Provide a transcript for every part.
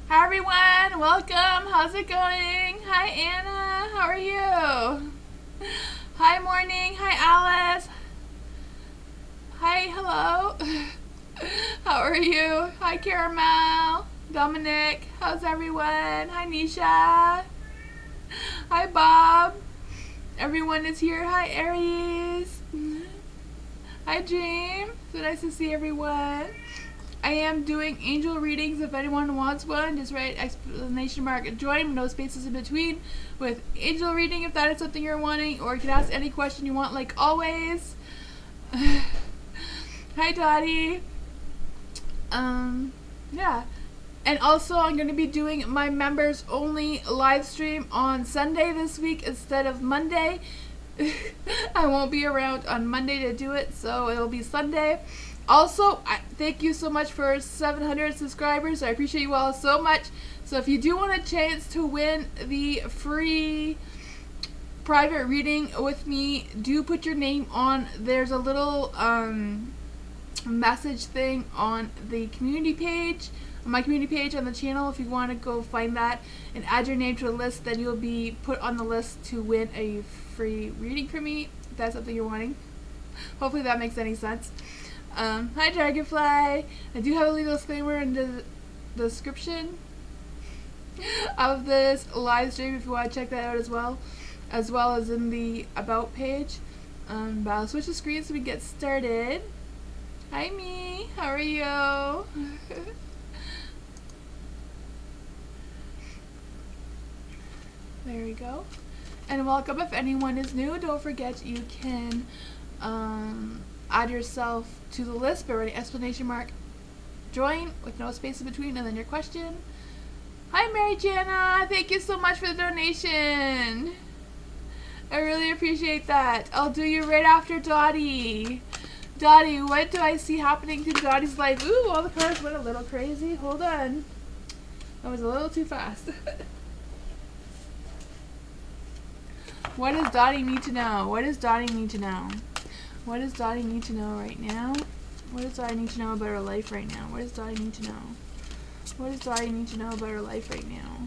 Hi everyone, welcome. How's it going? Hi Anna, how are you? Hi Morning, hi Alice. Hi, hello. How are you? Hi Caramel, Dominic, how's everyone? Hi Nisha. Hi Bob. Everyone is here. Hi Aries. Hi Dream. So nice to see everyone. I am doing angel readings. If anyone wants one, just write exclamation mark join, no spaces in between, with angel reading if that is something you're wanting, or you can ask any question you want like always. Hi Dottie. Yeah. And also I'm going to be doing my members only live stream on Sunday this week instead of Monday. I won't be around on Monday to do it, so it'll be Sunday. Also, thank you so much for 700 subscribers. I appreciate you all so much. So if you do want a chance to win the free private reading with me, do put your name on. There's a little message thing on the community page, on my community page on the channel. If you want to go find that and add your name to the list, then you'll be put on the list to win a free reading from me, if that's something you're wanting. Hopefully that makes any sense. Hi Dragonfly. I do have a legal disclaimer in the description of this live stream if you want to check that out as well as in the about page. But I'll switch the screen so we get started. Hi me, how are you? There we go. And welcome. If anyone is new, don't forget you can add yourself to the list by writing exclamation mark join with no space in between and then your question. Hi Mary Jana, thank you so much for the donation. I really appreciate that. I'll do you right after Dottie. Dottie, what do I see happening to Dottie's life? Ooh, all the cards went a little crazy. Hold on. That was a little too fast. What does Dottie need to know? What does Dottie need to know? What does Dottie need to know right now? What does Dottie need to know about her life right now? What does Dottie need to know? What does Dottie need to know about her life right now?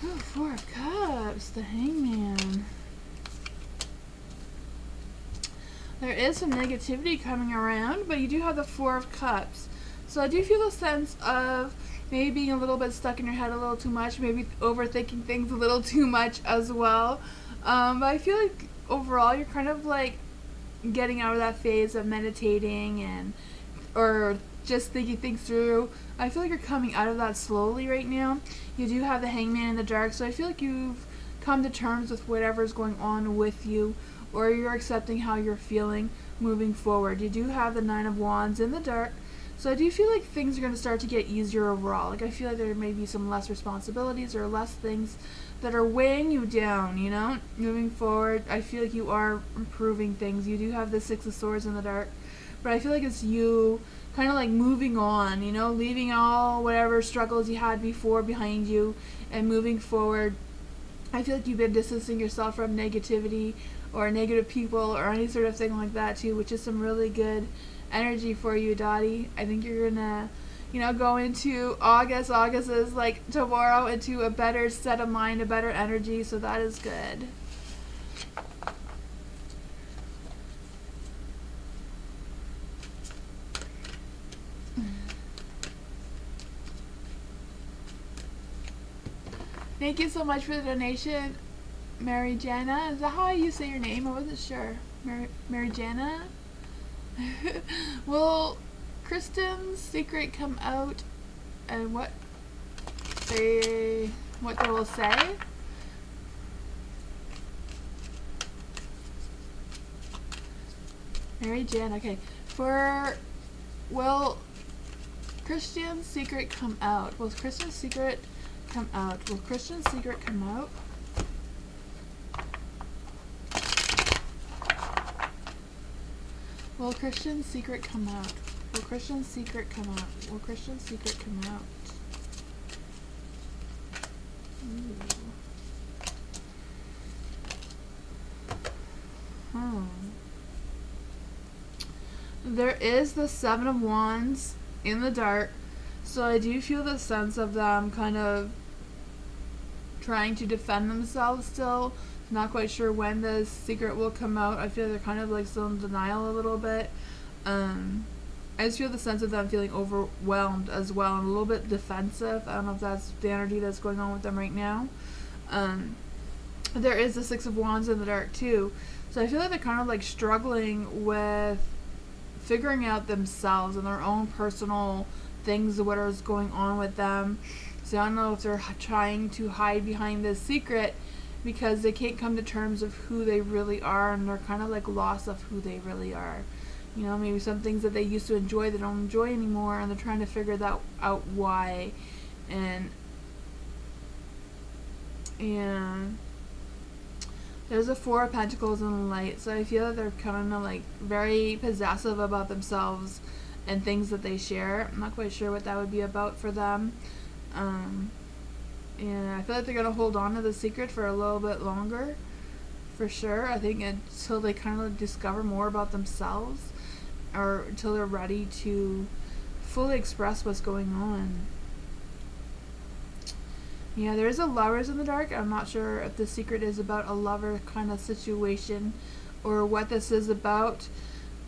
Ooh, 4 of Cups. Cups, the Hangman. There is some negativity coming around, but you do have the Four of Cups. So I do feel a sense of maybe being a little bit stuck in your head a little too much, maybe overthinking things a little too much as well. But I feel like overall you're kind of like getting out of that phase of meditating and or just thinking things through. I feel like you're coming out of that slowly right now. You do have the Hangman in the dark, so I feel like you've come to terms with whatever's going on with you, or you're accepting how you're feeling moving forward. You do have the Nine of Wands in the dark, so I do feel like things are going to start to get easier overall. Like I feel like there may be some less responsibilities or less things that are weighing you down, you know? Moving forward, I feel like you are improving things. You do have the Six of Swords in the dark, but I feel like it's you kind of like moving on, you know, leaving all whatever struggles you had before behind you and moving forward. I feel like you've been distancing yourself from negativity or negative people or any sort of thing like that too, which is some really good energy for you, Dottie. I think you're gonna, you know, go into August. August is like tomorrow, into a better set of mind, a better energy, so that is good. Thank you so much for the donation, Mary Jana. Is that how you say your name? I wasn't sure. Mary Jana? Will Kristen's secret come out and what they will say? Mary Jan, okay. Will Christian's secret come out? Will Christian's secret come out? Will Christian's secret come out? Will Christian's secret come out? Will Christian's secret come out? Will Christian's secret come out? There is the Seven of Wands in the dark, so I do feel the sense of them kind of trying to defend themselves still. Not quite sure when the secret will come out. I feel they're kind of like still in denial a little bit. I just feel the sense of them feeling overwhelmed as well and a little bit defensive. I don't know if that's the energy that's going on with them right now. There is the Six of Wands in the dark too. So I feel like they're kind of like struggling with figuring out themselves and their own personal things, what is going on with them. So I don't know if they're trying to hide behind this secret because they can't come to terms of who they really are, and they're kind of like lost of who they really are. You know, maybe some things that they used to enjoy they don't enjoy anymore, and they're trying to figure that out why. And there's a Four of Pentacles in the light, so I feel that they're kind of like very possessive about themselves and things that they share. I'm not quite sure what that would be about for them. And I feel like they're going to hold on to the secret for a little bit longer, for sure. I think until they kind of discover more about themselves, or until they're ready to fully express what's going on. Yeah, there is a Lovers in the dark. I'm not sure if the secret is about a lover kind of situation or what this is about,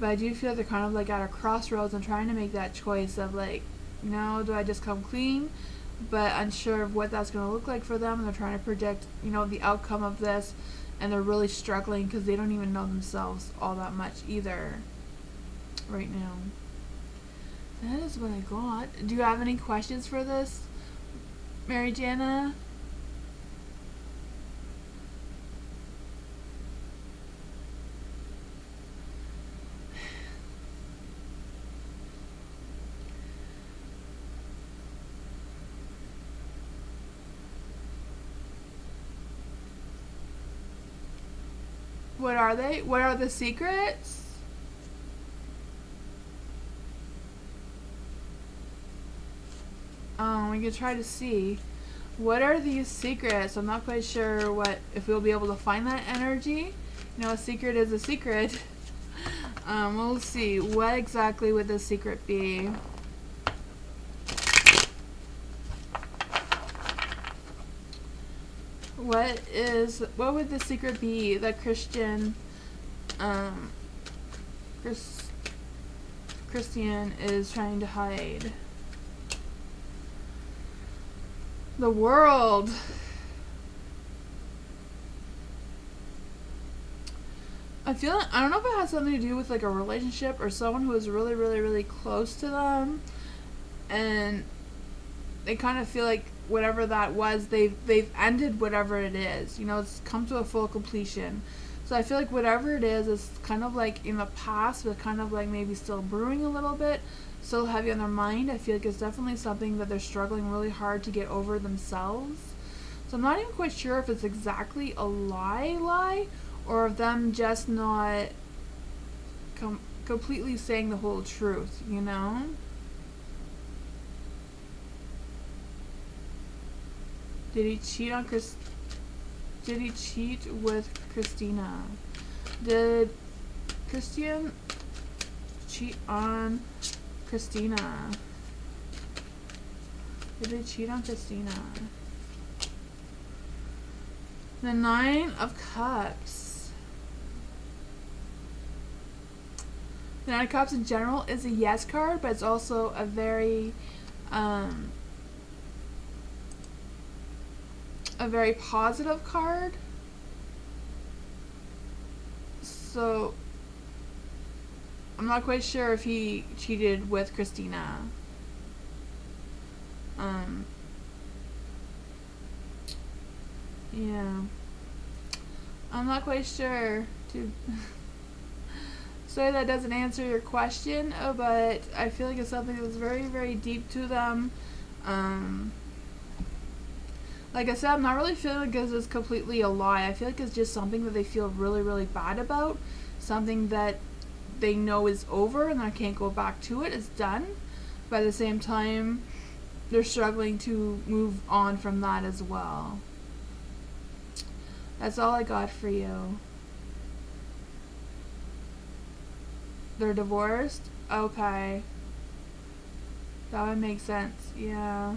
but I do feel they're kind of like at a crossroads and trying to make that choice of like, you know, do I just come clean? But unsure of what that's going to look like for them, and they're trying to predict, you know, the outcome of this, and they're really struggling because they don't even know themselves all that much either right now. That is what I got. Do you have any questions for this, Mary Jana? What are they? What are the secrets? We can try to see. What are these secrets? I'm not quite sure if we'll be able to find that energy. You know, a secret is a secret. We'll see. What exactly would the secret be? what would the secret be that Christian is trying to hide? The world. I don't know if it has something to do with like a relationship or someone who is really, really, really close to them, and they kind of feel like whatever that was, they've ended whatever it is. You know, it's come to a full completion. So I feel like whatever it is kind of like in the past, but kind of like maybe still brewing a little bit, still heavy on their mind. I feel like it's definitely something that they're struggling really hard to get over themselves. So I'm not even quite sure if it's exactly a lie, or of them just not completely saying the whole truth, you know? Did he cheat with Christina? Did Christian cheat on Christina? Did they cheat on Christina? The 9 of Cups. The 9 of Cups in general is a yes card, but it's also a very positive card. So I'm not quite sure if he cheated with Christina. Yeah. I'm not quite sure. Sorry that doesn't answer your question, but I feel like it's something that's very, very deep to them. Like I said, I'm not really feeling like it's completely a lie. I feel like it's just something that they feel really, really bad about. Something that they know is over and I can't go back to it. It's done. But at the same time, they're struggling to move on from that as well. That's all I got for you. They're divorced? Okay. That would make sense. Yeah.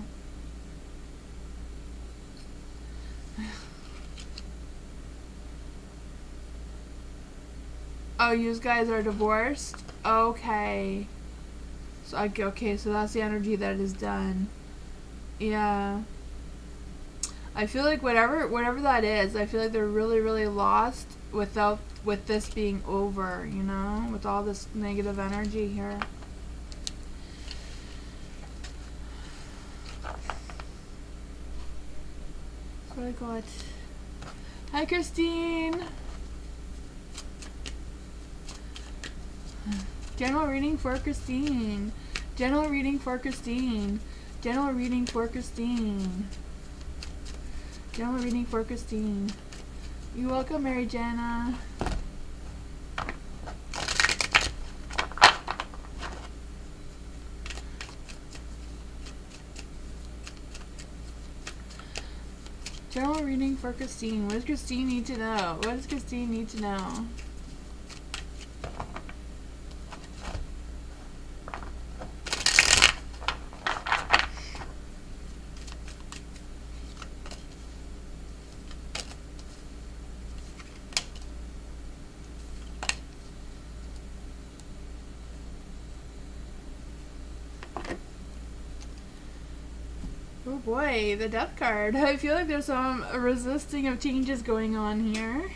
Oh, you guys are divorced? Okay. So so that's the energy that is done. Yeah. I feel like whatever that is, I feel like they're really, really lost with this being over, you know, with all this negative energy here. That's what I got. Hi, Christine. General reading for Christine. General reading for Christine. General reading for Christine. General reading for Christine. You're welcome, Mary Jana. General reading for Christine. What does Christine need to know? What does Christine need to know? Oh boy, the death card. I feel like there's some resisting of changes going on here.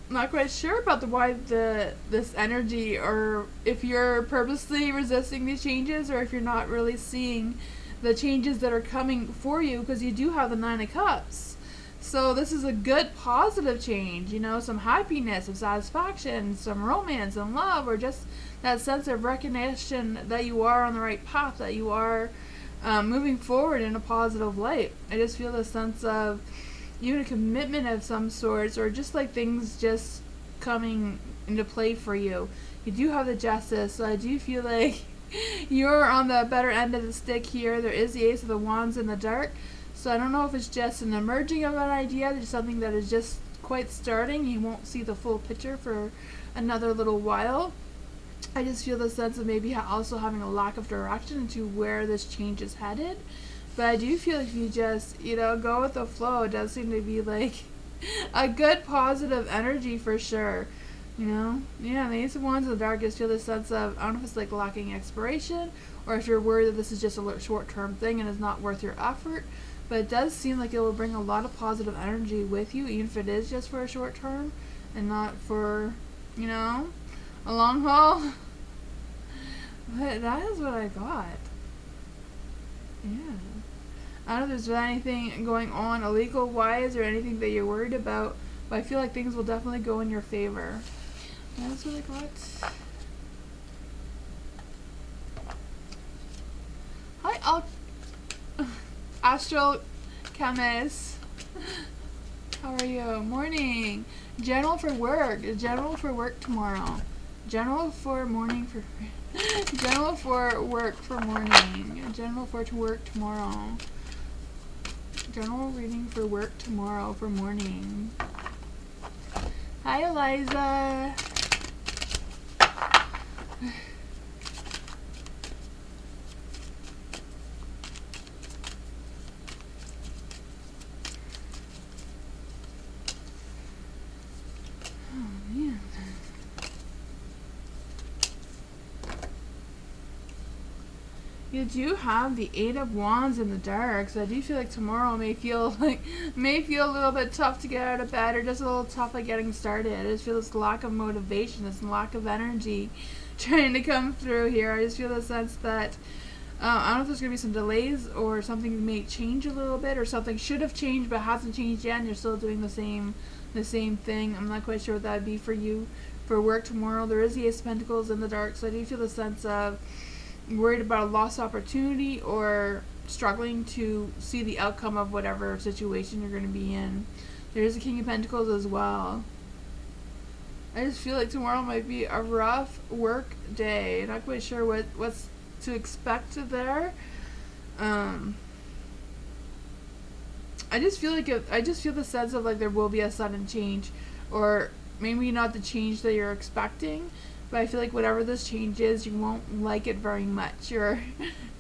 Not quite sure about why this energy, or if you're purposely resisting these changes, or if you're not really seeing the changes that are coming for you, because you do have the 9 of Cups. So this is a good positive change, you know, some happiness, some satisfaction, some romance and love, or just that sense of recognition that you are on the right path, that you are moving forward in a positive light. I just feel a sense of even a commitment of some sorts, or just like things just coming into play for you. You do have the Justice, so I do feel like you're on the better end of the stick here. There is the Ace of the Wands in the dark. So I don't know if it's just an emerging of an idea, there's something that is just quite starting. You won't see the full picture for another little while. I just feel the sense of maybe also having a lack of direction into where this change is headed. But I do feel like if you just, go with the flow, it does seem to be like a good positive energy for sure. Yeah, the Ace of Wands in the dark, just feel this sense of, I don't know if it's like lacking expiration, or if you're worried that this is just a short-term thing and is not worth your effort. But it does seem like it will bring a lot of positive energy with you, even if it is just for a short term and not for, a long haul. But that is what I got. Yeah. I don't know if there's anything going on illegal wise or anything that you're worried about, but I feel like things will definitely go in your favor. That's what I got. Hi, Astral Chemist. How are you? Morning. General for work. General for work tomorrow. General for morning for... General for work for morning. General for to work tomorrow. General reading for work tomorrow for morning. Hi, Eliza. You do have the Eight of Wands in the dark, so I do feel like tomorrow may feel a little bit tough to get out of bed, or just a little tough like getting started. I just feel this lack of motivation, this lack of energy trying to come through here. I just feel the sense that I don't know if there's going to be some delays, or something may change a little bit, or something should have changed but hasn't changed yet and you're still doing the same thing. I'm not quite sure what that would be for you for work tomorrow. There is the Ace of Pentacles in the dark, so I do feel the sense of worried about a lost opportunity, or struggling to see the outcome of whatever situation you're going to be in. There's a King of Pentacles as well. I just feel like tomorrow might be a rough work day. Not quite sure what's to expect there. I just feel the sense of like there will be a sudden change, or maybe not the change that you're expecting. But I feel like whatever this change is, you won't like it very much, or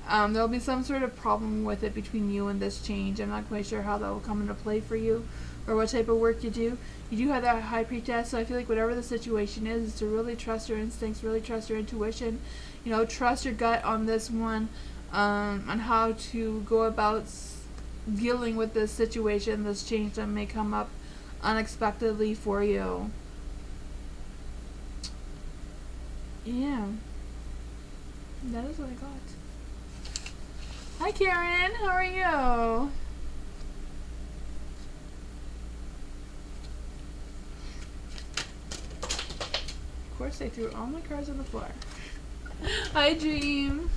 there'll be some sort of problem with it between you and this change. I'm not quite sure how that will come into play for you, or what type of work you do. You do have that High Priestess, so I feel like whatever the situation is to really trust your instincts, really trust your intuition, trust your gut on this one, on how to go about dealing with this situation, this change that may come up unexpectedly for you. Yeah, that is what I got. Hi, Karen. How are you? Of course, I threw all my cards on the floor. Hi, Dream.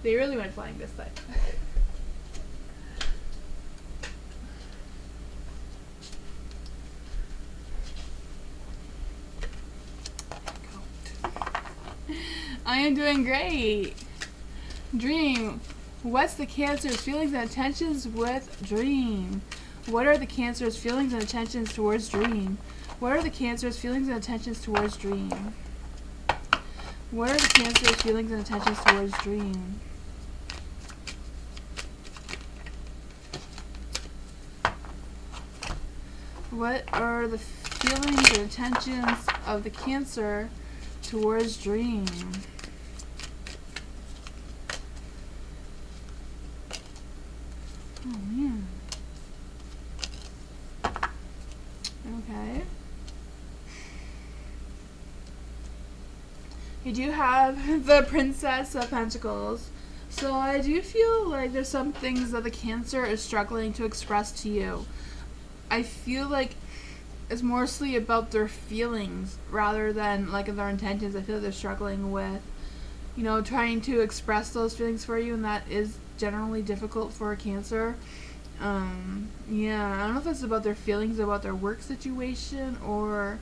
They really went flying this time. I am doing great. Dream, what's the Cancer's feelings and intentions with Dream? What are the Cancer's feelings and intentions towards Dream? What are the Cancer's feelings and intentions towards Dream? What are the Cancer's feelings and intentions towards Dream? What are the feelings and intentions of the Cancer towards Dream? Oh man. Okay. You do have the Princess of Pentacles. So I do feel like there's some things that the Cancer is struggling to express to you. I feel like it's mostly about their feelings rather than like their intentions. I feel like they're struggling with, trying to express those feelings for you, and that is generally difficult for a Cancer. Yeah, I don't know if it's about their feelings about their work situation, or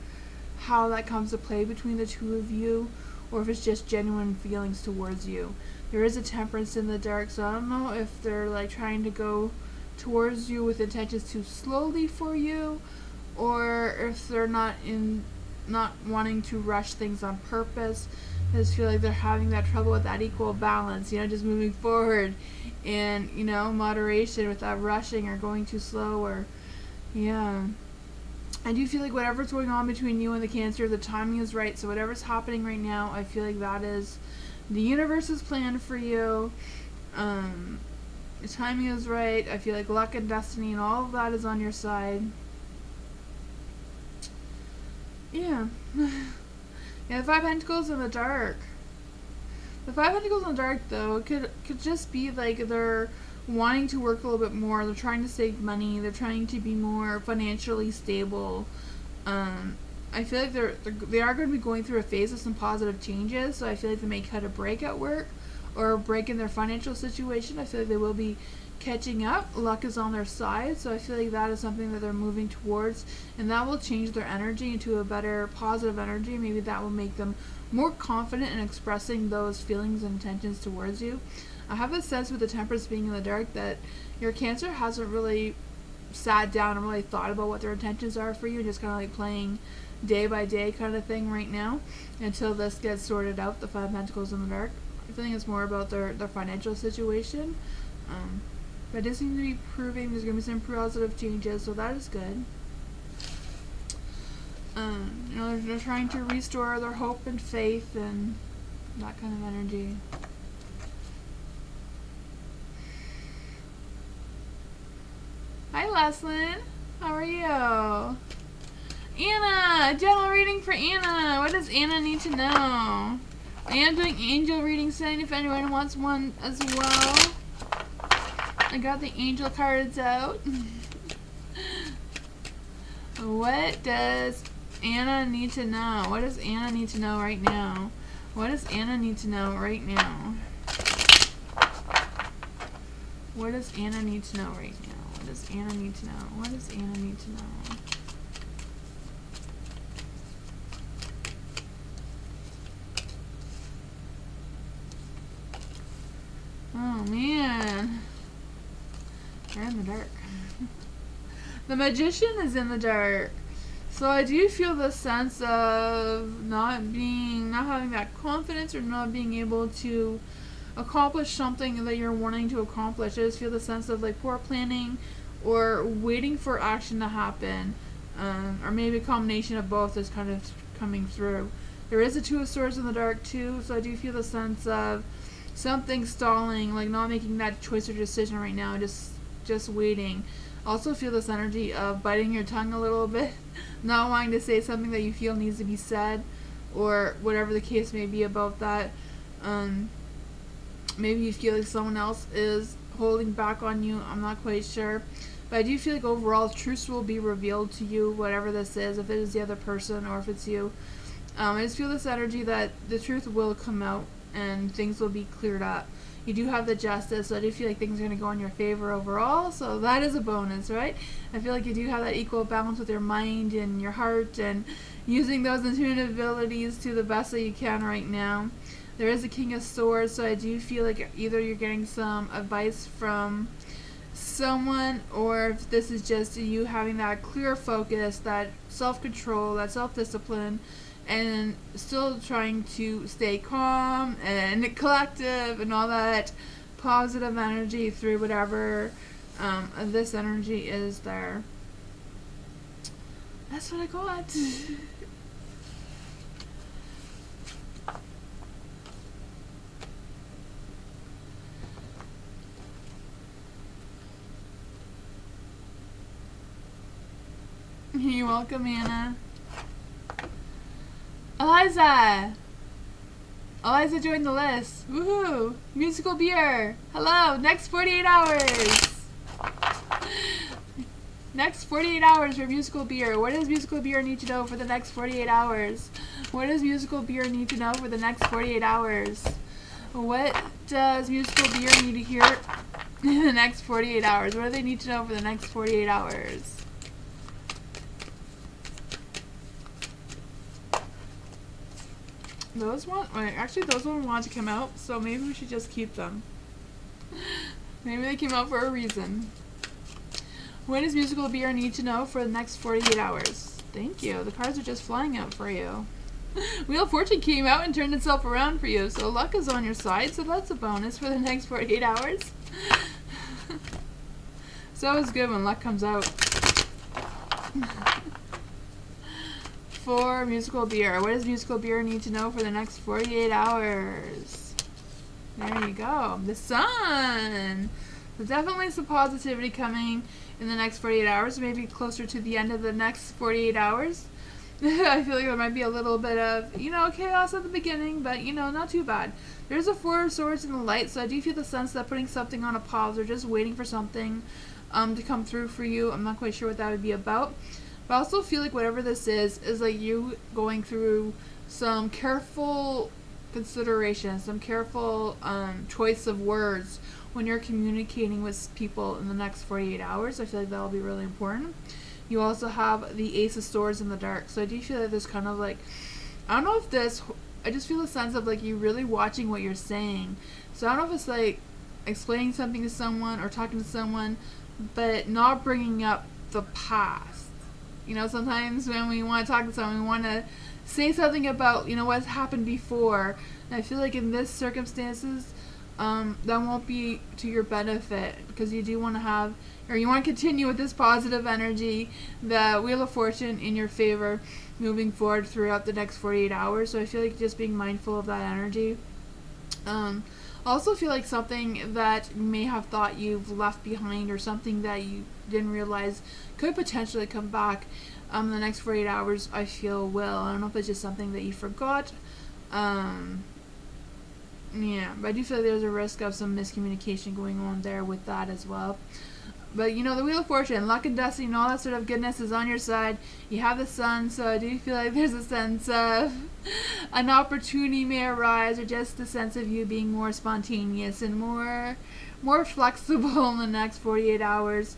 how that comes to play between the two of you, or if it's just genuine feelings towards you. There is a Temperance in the dark, so I don't know if they're like trying to go towards you with intentions too slowly for you, or if they're not wanting to rush things on purpose. I just feel like they're having that trouble with that equal balance, you know, just moving forward in, you know, moderation without rushing or going too slow or, yeah. I do feel like whatever's going on between you and the Cancer, the timing is right. So whatever's happening right now, I feel like that is the universe's plan for you. The timing is right. I feel like luck and destiny and all of that is on your side. Yeah. Yeah, the Five Pentacles in the dark. The Five Pentacles in the dark, though, could just be like they're wanting to work a little bit more. They're trying to save money. They're trying to be more financially stable. I feel like they are going to be going through a phase of some positive changes. So I feel like they may cut a break at work or a break in their financial situation. I feel like they will be catching up. Luck is on their side, so I feel like that is something that they're moving towards, and that will change their energy into a better positive energy. Maybe that will make them more confident in expressing those feelings and intentions towards you. I have a sense with the Temperance being in the dark that your Cancer hasn't really sat down and really thought about what their intentions are for you, just kind of like playing day by day kind of thing right now until this gets sorted out, the Five Pentacles in the dark. I think it's more about their financial situation. But it does seem to be proving there's going to be some positive changes, so that is good. You know, they're trying to restore their hope and faith and that kind of energy. Hi, Leslyn. How are you? Anna! A general reading for Anna. What does Anna need to know? I am doing angel readings tonight if anyone wants one as well. I got the angel cards out. What does Anna need to know? What does Anna need to know right now? What does Anna need to know right now? What does Anna need to know right now? What does Anna need to know? What does Anna need to know? Oh man. They're in the dark. The Magician is in the dark. So I do feel the sense of not having that confidence or not being able to accomplish something that you're wanting to accomplish. I just feel the sense of like poor planning or waiting for action to happen. Or maybe a combination of both is kind of coming through. There is a Two of Swords in the dark too, so I do feel the sense of something stalling, like not making that choice or decision right now, just waiting. Also feel this energy of biting your tongue a little bit, not wanting to say something that you feel needs to be said, or whatever the case may be about that. Maybe you feel like someone else is holding back on you. I'm not quite sure. But I do feel like overall truth will be revealed to you, whatever this is, if it is the other person or if it's you. I just feel this energy that the truth will come out and things will be cleared up. You do have the Justice, so I do feel like things are going to go in your favor overall, so that is a bonus, right? I feel like you do have that equal balance with your mind and your heart and using those intuitive abilities to the best that you can right now. There is a King of Swords, so I do feel like either you're getting some advice from someone, or if this is just you having that clear focus, that self-control, that self-discipline, and still trying to stay calm and collective and all that positive energy through whatever this energy is there. That's what I got. You're welcome, Anna. Eliza joined the list. Woohoo! Musical beer. Hello. Next 48 hours. Next 48 hours for musical beer. What does musical beer need to know for the next 48 hours? What does musical beer need to know for the next 48 hours? What does musical beer need to hear in the next 48 hours? What do they need to know for the next 48 hours? Those ones wanted to come out, so maybe we should just keep them. Maybe they came out for a reason. What does musical beer need to know for the next 48 hours? Thank you. The cards are just flying out for you. Wheel of Fortune came out and turned itself around for you. So luck is on your side. So that's a bonus for the next 48 hours. It's always good when luck comes out. For musical beer. What does musical beer need to know for the next 48 hours? There you go. The sun. There's definitely some positivity coming in the next 48 hours. Maybe closer to the end of the next 48 hours. I feel like there might be a little bit of, chaos at the beginning, but, not too bad. There's a Four of Swords in the light, so I do feel the sense that putting something on a pause or just waiting for something to come through for you. I'm not quite sure what that would be about. But I also feel like whatever this is like you going through some careful consideration, some careful choice of words when you're communicating with people in the next 48 hours. I feel like that will be really important. You also have the Ace of Swords in the dark. So I do feel like there's kind of like, I don't know if this, I just feel a sense of like you really watching what you're saying. So I don't know if it's like explaining something to someone or talking to someone, but not bringing up the past. Sometimes when we want to talk to someone, we want to say something about, what's happened before. And I feel like in this circumstances, that won't be to your benefit because you do want to have, or you want to continue with this positive energy, the Wheel of Fortune in your favor moving forward throughout the next 48 hours. So I feel like just being mindful of that energy. Also feel like something that you may have thought you've left behind or something that you didn't realize could potentially come back the next 48 hours, I feel will. I don't know if it's just something that you forgot. Yeah, but I do feel like there's a risk of some miscommunication going on there with that as well. But the Wheel of Fortune, luck and destiny and all that sort of goodness is on your side. You have the sun, so I do feel like there's a sense of an opportunity may arise, or just the sense of you being more spontaneous and more flexible in the next 48 hours.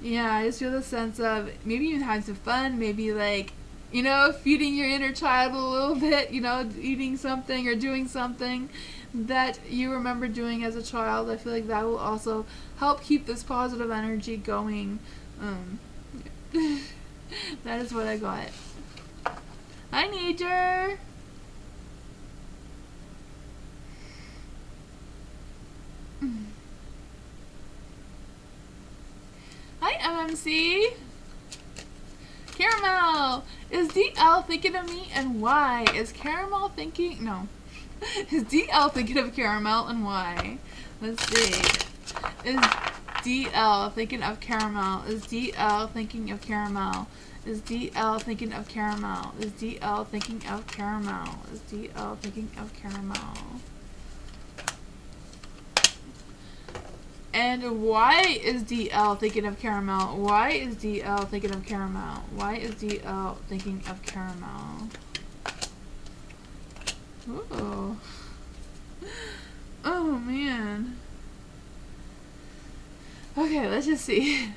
Yeah, I just feel the sense of maybe even having some fun, maybe like, feeding your inner child a little bit, eating something or doing something that you remember doing as a child. I feel like that will also help keep this positive energy going. That is what I got. Hi, Nature. Hi, MMC. Caramel. Is DL thinking of me and why? Is Caramel thinking? No. Is DL thinking of Caramel and why? Let's see. Is DL thinking of Caramel? Is DL thinking of Caramel? Is DL thinking of Caramel? Is DL thinking of Caramel? Is DL thinking of Caramel? And why is DL thinking of Caramel? Why is DL thinking of Caramel? Why is DL thinking of Caramel? Ooh. Oh, man. Okay, let's just see.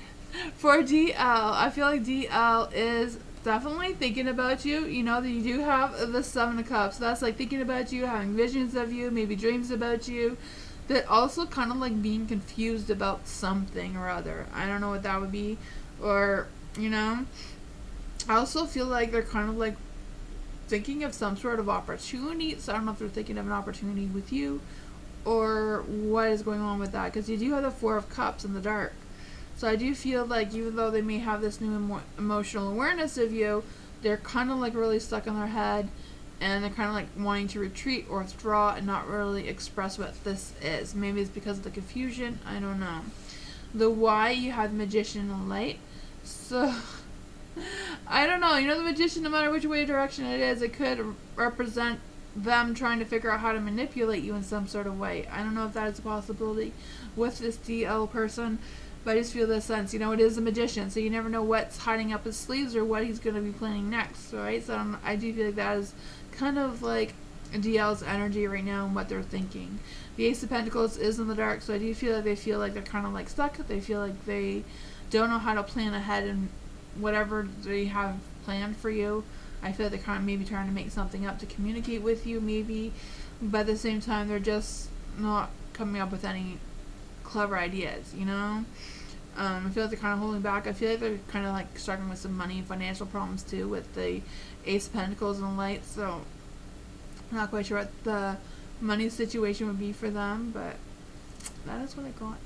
For DL, I feel like DL is definitely thinking about you. That you do have the Seven of Cups. So that's like thinking about you, having visions of you, maybe dreams about you. But also kind of like being confused about something or other. I don't know what that would be. Or, I also feel like they're kind of like thinking of some sort of opportunity. So I don't know if they're thinking of an opportunity with you or what is going on with that. Because you do have the Four of Cups in the dark. So I do feel like even though they may have this new emotional awareness of you, they're kind of like really stuck in their head. And they're kind of like wanting to retreat or withdraw and not really express what this is. Maybe it's because of the confusion. I don't know. The why, you have Magician and Light. So, I don't know. The Magician, no matter which way direction it is, it could represent them trying to figure out how to manipulate you in some sort of way. I don't know if that is a possibility with this DL person. But I just feel this sense, it is a magician, so you never know what's hiding up his sleeves or what he's going to be planning next, right? So I do feel like that is kind of like DL's energy right now and what they're thinking. The Ace of Pentacles is in the dark, so I do feel like they're kind of like stuck. They feel like they don't know how to plan ahead and whatever they have planned for you. I feel like they're kind of maybe trying to make something up to communicate with you, maybe, but at the same time, they're just not coming up with any clever ideas, I feel like they're kind of holding back. I feel like they're kind of like struggling with some money and financial problems too with the Ace of Pentacles and the Light. So I'm not quite sure what the money situation would be for them, but that is what I got.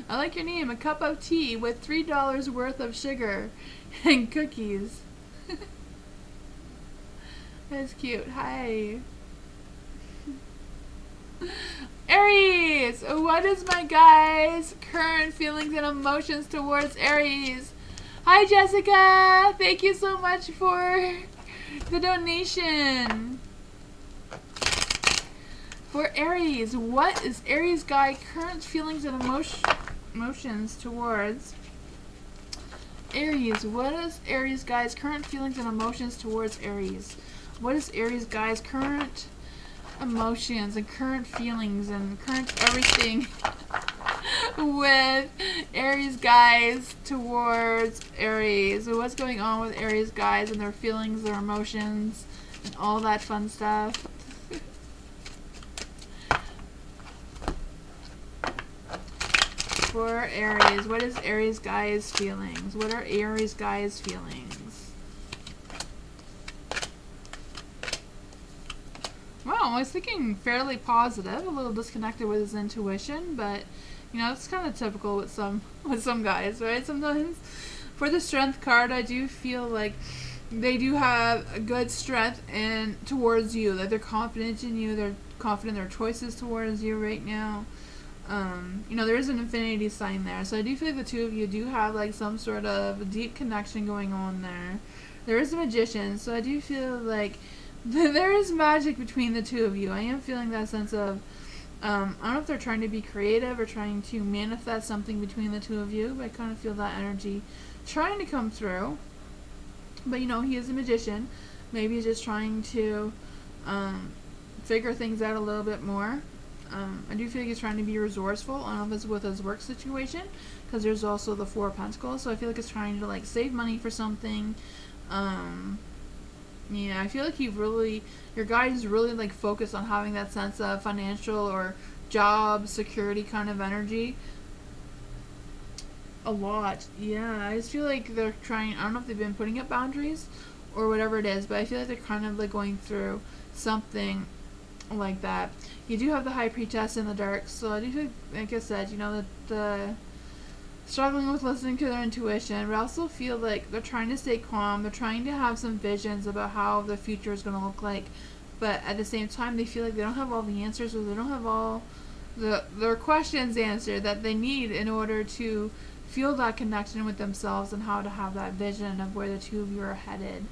I like your name. A cup of tea with $3 worth of sugar and cookies. That's cute. Hi. Aries! What is my guys' current feelings and emotions towards Aries? Hi, Jessica! Thank you so much for the donation. For Aries, what is Aries guy current feelings and emotions towards Aries? What is Aries guy's current feelings and emotions towards Aries? What is Aries guy's current emotions and current feelings and current everything with Aries guys towards Aries? So what's going on with Aries guys and their feelings, their emotions, and all that fun stuff? For Aries, what is Aries guys' feelings? What are Aries guys' feelings? Well, I was thinking fairly positive, a little disconnected with his intuition, but you know, it's kind of typical with some guys, right? Sometimes for the Strength card, I do feel like they do have a good strength in towards you, that they're confident in you, they're confident in their choices towards you right now. You know, there is an infinity sign there, so I do feel like the two of you do have like some sort of deep connection going on there. There is a Magician, so I do feel like there is magic between the two of you. I am feeling that sense of, I don't know if they're trying to be creative or trying to manifest something between the two of you, but I kind of feel that energy trying to come through. But you know, he is a magician. Maybe he's just trying to figure things out a little bit more. I do feel like he's trying to be resourceful. I don't know if it's with his work situation, because there's also the Four of Pentacles, so I feel like he's trying to like save money for something. Yeah, I feel like your guy is really like focused on having that sense of financial or job security kind of energy. A lot. Yeah, I just feel like they're trying, I don't know if they've been putting up boundaries or whatever it is, but I feel like they're kind of like going through something like that. You do have the High Priestess in the dark, so I do feel like I said, you know, that the struggling with listening to their intuition, but I also feel like they're trying to stay calm. They're trying to have some visions about how the future is going to look like, but at the same time, they feel like they don't have all the answers, or they don't have all their questions answered that they need in order to feel that connection with themselves and how to have that vision of where the two of you are headed.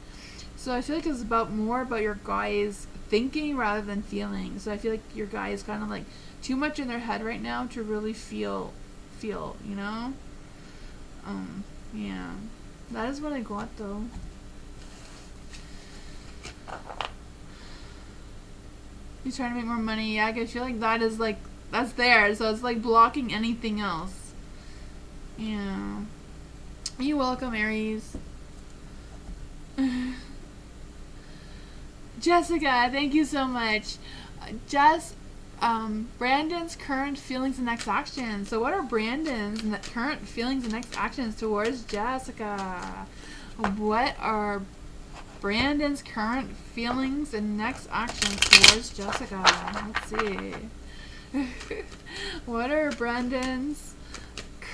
So I feel like it's more about your guys thinking rather than feeling. So I feel like your guy is kind of like too much in their head right now to really feel, you know? Yeah. That is what I got though. He's trying to make more money. Yeah, I feel like that is like, that's there. So it's like blocking anything else. Yeah. You're welcome, Aries. Jessica, thank you so much. Jess, Brandon's current feelings and next actions. So what are Brandon's current feelings and next actions towards Jessica? What are Brandon's current feelings and next actions towards Jessica? Let's see. What are Brandon's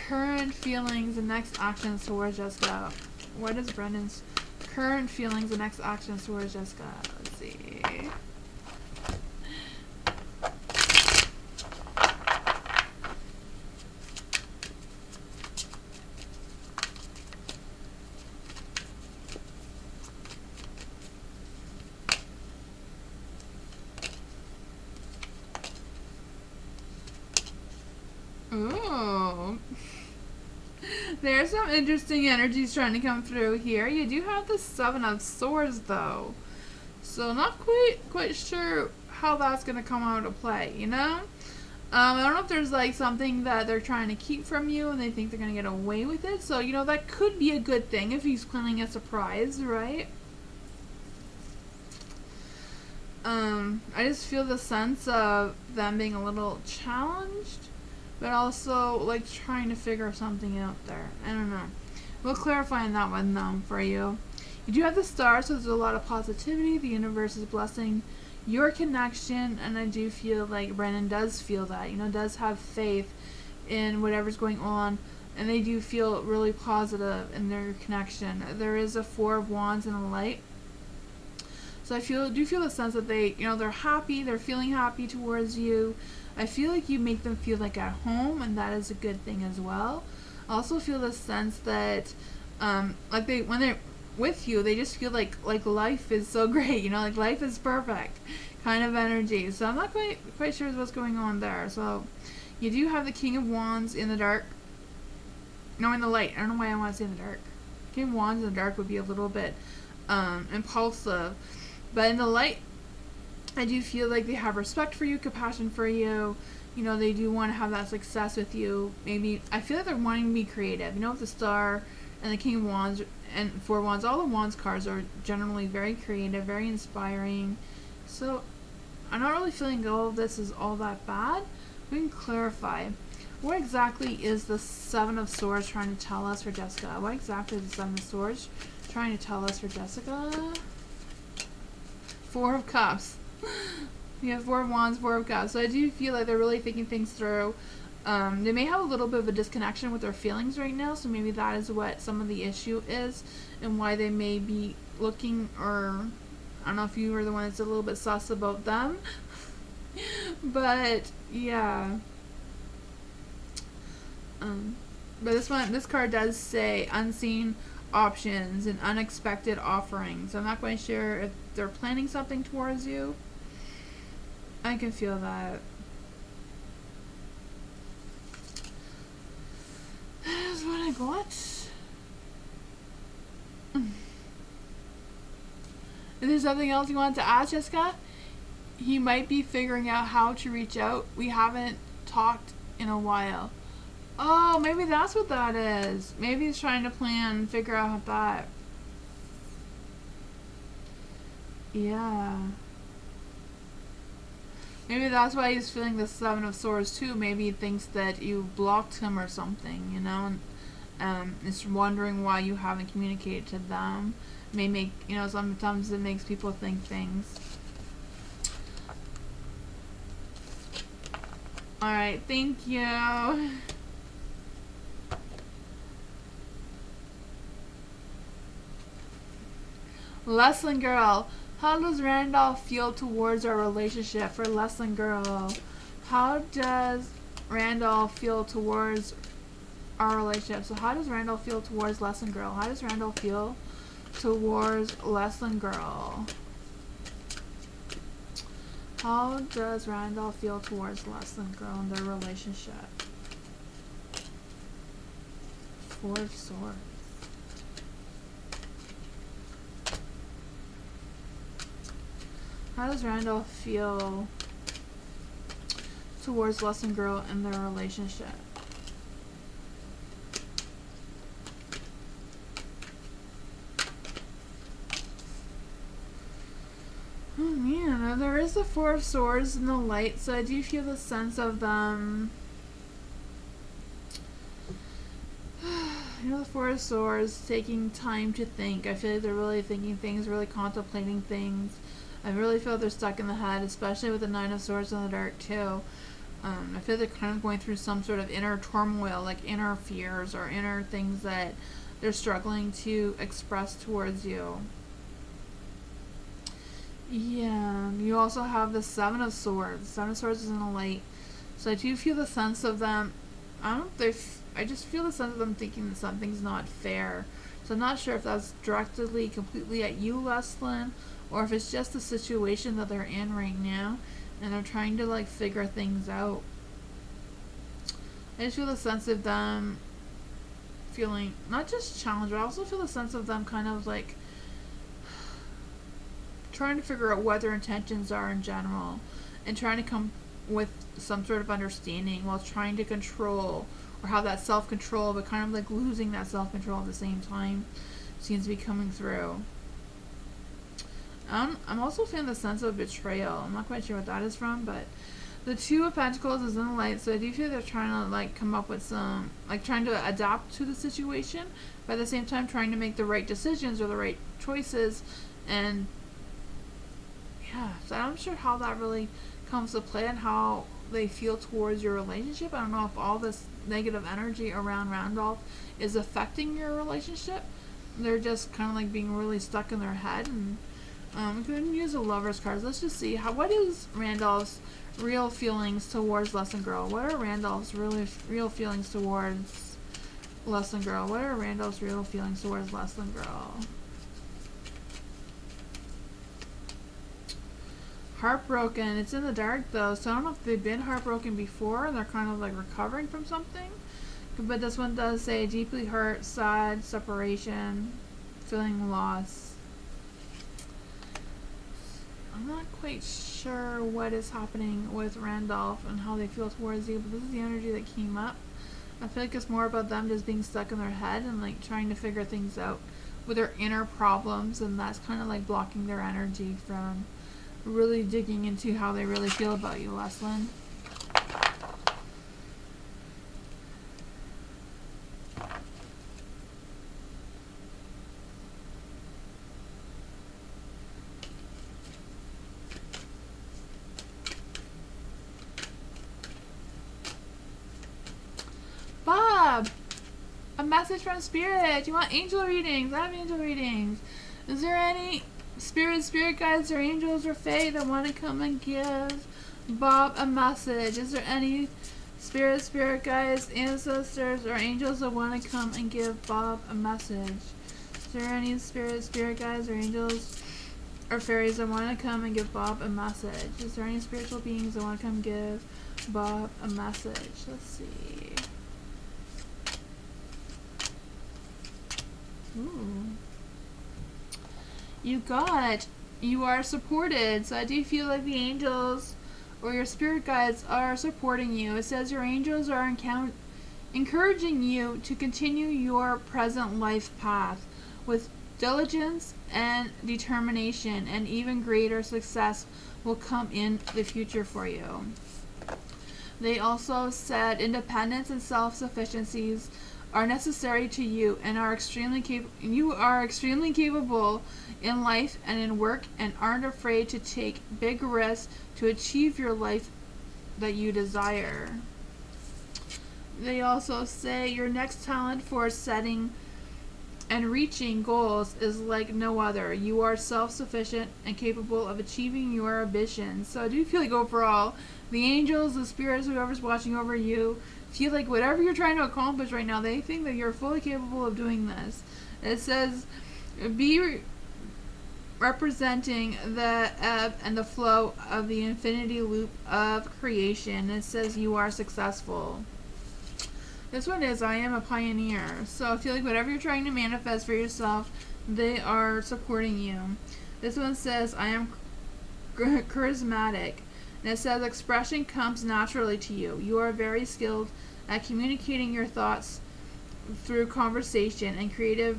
current feelings and next actions towards Jessica? What is Brandon's current feelings and next actions towards Jessica? Let's see. Ooh. There's some interesting energies trying to come through here. You do have the Seven of Swords though, so not quite sure how that's going to come out of play, you know? I don't know if there's like something that they're trying to keep from you and they think they're going to get away with it. So, that could be a good thing if he's planning a surprise, right? I just feel the sense of them being a little challenged, but also like trying to figure something out there. I don't know. We'll clarify on that one though for you. You do have the star, so there's a lot of positivity. The universe is blessing your connection, and I do feel like Brandon does feel that, does have faith in whatever's going on, and they do feel really positive in their connection. There is a 4 of Wands in the light. So I do feel the sense that they, they're happy, they're feeling happy towards you. I feel like you make them feel like at home, and that is a good thing as well. I also feel the sense that, like when they're with you, they just feel like life is so great, like life is perfect kind of energy. So I'm not quite sure what's going on there. So you do have the King of Wands in the dark. No, in the light. I don't know why I want to say in the dark. King of Wands in the dark would be a little bit impulsive. But in the light, I do feel like they have respect for you, compassion for you. They do want to have that success with you. Maybe, I feel like they're wanting to be creative. With the Star and the King of Wands and 4 Wands, all the Wands cards are generally very creative, very inspiring. So, I'm not really feeling all of this is all that bad. We can clarify. What exactly is the 7 of Swords trying to tell us for Jessica? What exactly is the 7 of Swords trying to tell us for Jessica? 4 of Cups. You have 4 of Wands, 4 of Cups. So I do feel like they're really thinking things through. They may have a little bit of a disconnection with their feelings right now, so maybe that is what some of the issue is and why they may be looking, or I don't know if you were the one that's a little bit sus about them. But yeah. But this card does say unseen options and unexpected offerings. I'm not quite sure if they're planning something towards you. I can feel that. That is what I got. Is there something else you wanted to ask, Jessica? He might be figuring out how to reach out. We haven't talked in a while. Oh, maybe that's what that is. Maybe he's trying to figure out that. Yeah. Maybe that's why he's feeling the 7 of Swords too. Maybe he thinks that you blocked him or something, and is wondering why you haven't communicated to them. May make, sometimes it makes people think things. Alright, thank you. Lesson Girl. How does Randolph feel towards our relationship? For Lesson Girl, how does Randolph feel towards our relationship? So how does Randolph feel towards Lesson Girl? How does Randolph feel towards Lesson Girl? How does Randolph feel towards Lesson Girl in their relationship? 4 of Swords. How does Randolph feel towards Lesson Girl in their relationship? Oh man, there is the 4 of Swords in the light, so I do feel the sense of them. The 4 of Swords taking time to think. I feel like they're really thinking things, really contemplating things. I really feel they're stuck in the head, especially with the 9 of Swords in the dark too. I feel they're kind of going through some sort of inner turmoil, like inner fears or inner things that they're struggling to express towards you. Yeah, you also have the 7 of Swords. 7 of Swords is in the light. So I do feel the sense of them. I just feel the sense of them thinking that something's not fair. So I'm not sure if that's directly, completely at you, Leslin, or if it's just the situation that they're in right now and they're trying to figure things out. I just feel the sense of them feeling not just challenged, but I also feel the sense of them kind of trying to figure out what their intentions are in general and trying to come with some sort of understanding while trying to control or have that self-control, but kind of like losing that self-control at the same time seems to be coming through. I'm also feeling the sense of betrayal. I'm not quite sure what that is from, but the Two of Pentacles is in the light, so I do feel they're trying to like come up with some, like trying to adapt to the situation, but at the same time trying to make the right decisions or the right choices. And yeah, so I'm not sure how that really comes to play and how they feel towards your relationship. I don't know if all this negative energy around Randolph is affecting your relationship. They're just kind of like being really stuck in their head. And we can use the Lover's cards. Let's just see what is Randolph's real feelings towards Lesson Girl. What are Randolph's real feelings towards Lesson Girl? What are Randolph's real feelings towards Lesson Girl? Heartbroken. It's in the dark though, so I don't know if they've been heartbroken before and they're kind of like recovering from something. But this one does say deeply hurt, sad, separation, feeling loss. I'm not quite sure what is happening with Randolph and how they feel towards you, but this is the energy that came up. I feel like it's more about them just being stuck in their head and like trying to figure things out with their inner problems, and that's kind of like blocking their energy from really digging into how they really feel about you, Leslin. Bob! A message from Spirit. You want angel readings? I have angel readings. Is there any spirit guides or angels or fae that want to come and give Bob a message? Is there any spirit guides, ancestors, or angels that want to come and give Bob a message? Is there any spirit guides or angels or fairies that want to come and give Bob a message? Is there any spiritual beings that want to come give Bob a message? Let's see. Ooh. You are supported. So I do feel like the angels or your spirit guides are supporting you. It says your angels are encouraging you to continue your present life path with diligence and determination, and even greater success will come in the future for you. They also said independence and self-sufficiencies are necessary to you and you are extremely capable in life and in work, and aren't afraid to take big risks to achieve your life that you desire. They also say your next talent for setting and reaching goals is like no other. You are self-sufficient and capable of achieving your ambitions. So I do feel like overall, the angels, the spirits, whoever's watching over you, feel like whatever you're trying to accomplish right now, they think that you're fully capable of doing this. It says, be representing the ebb and the flow of the infinity loop of creation. It says you are successful. This one is, I am a pioneer. So I feel like whatever you're trying to manifest for yourself, they are supporting you. This one says, I am charismatic. And it says, expression comes naturally to you. You are very skilled at communicating your thoughts through conversation and creative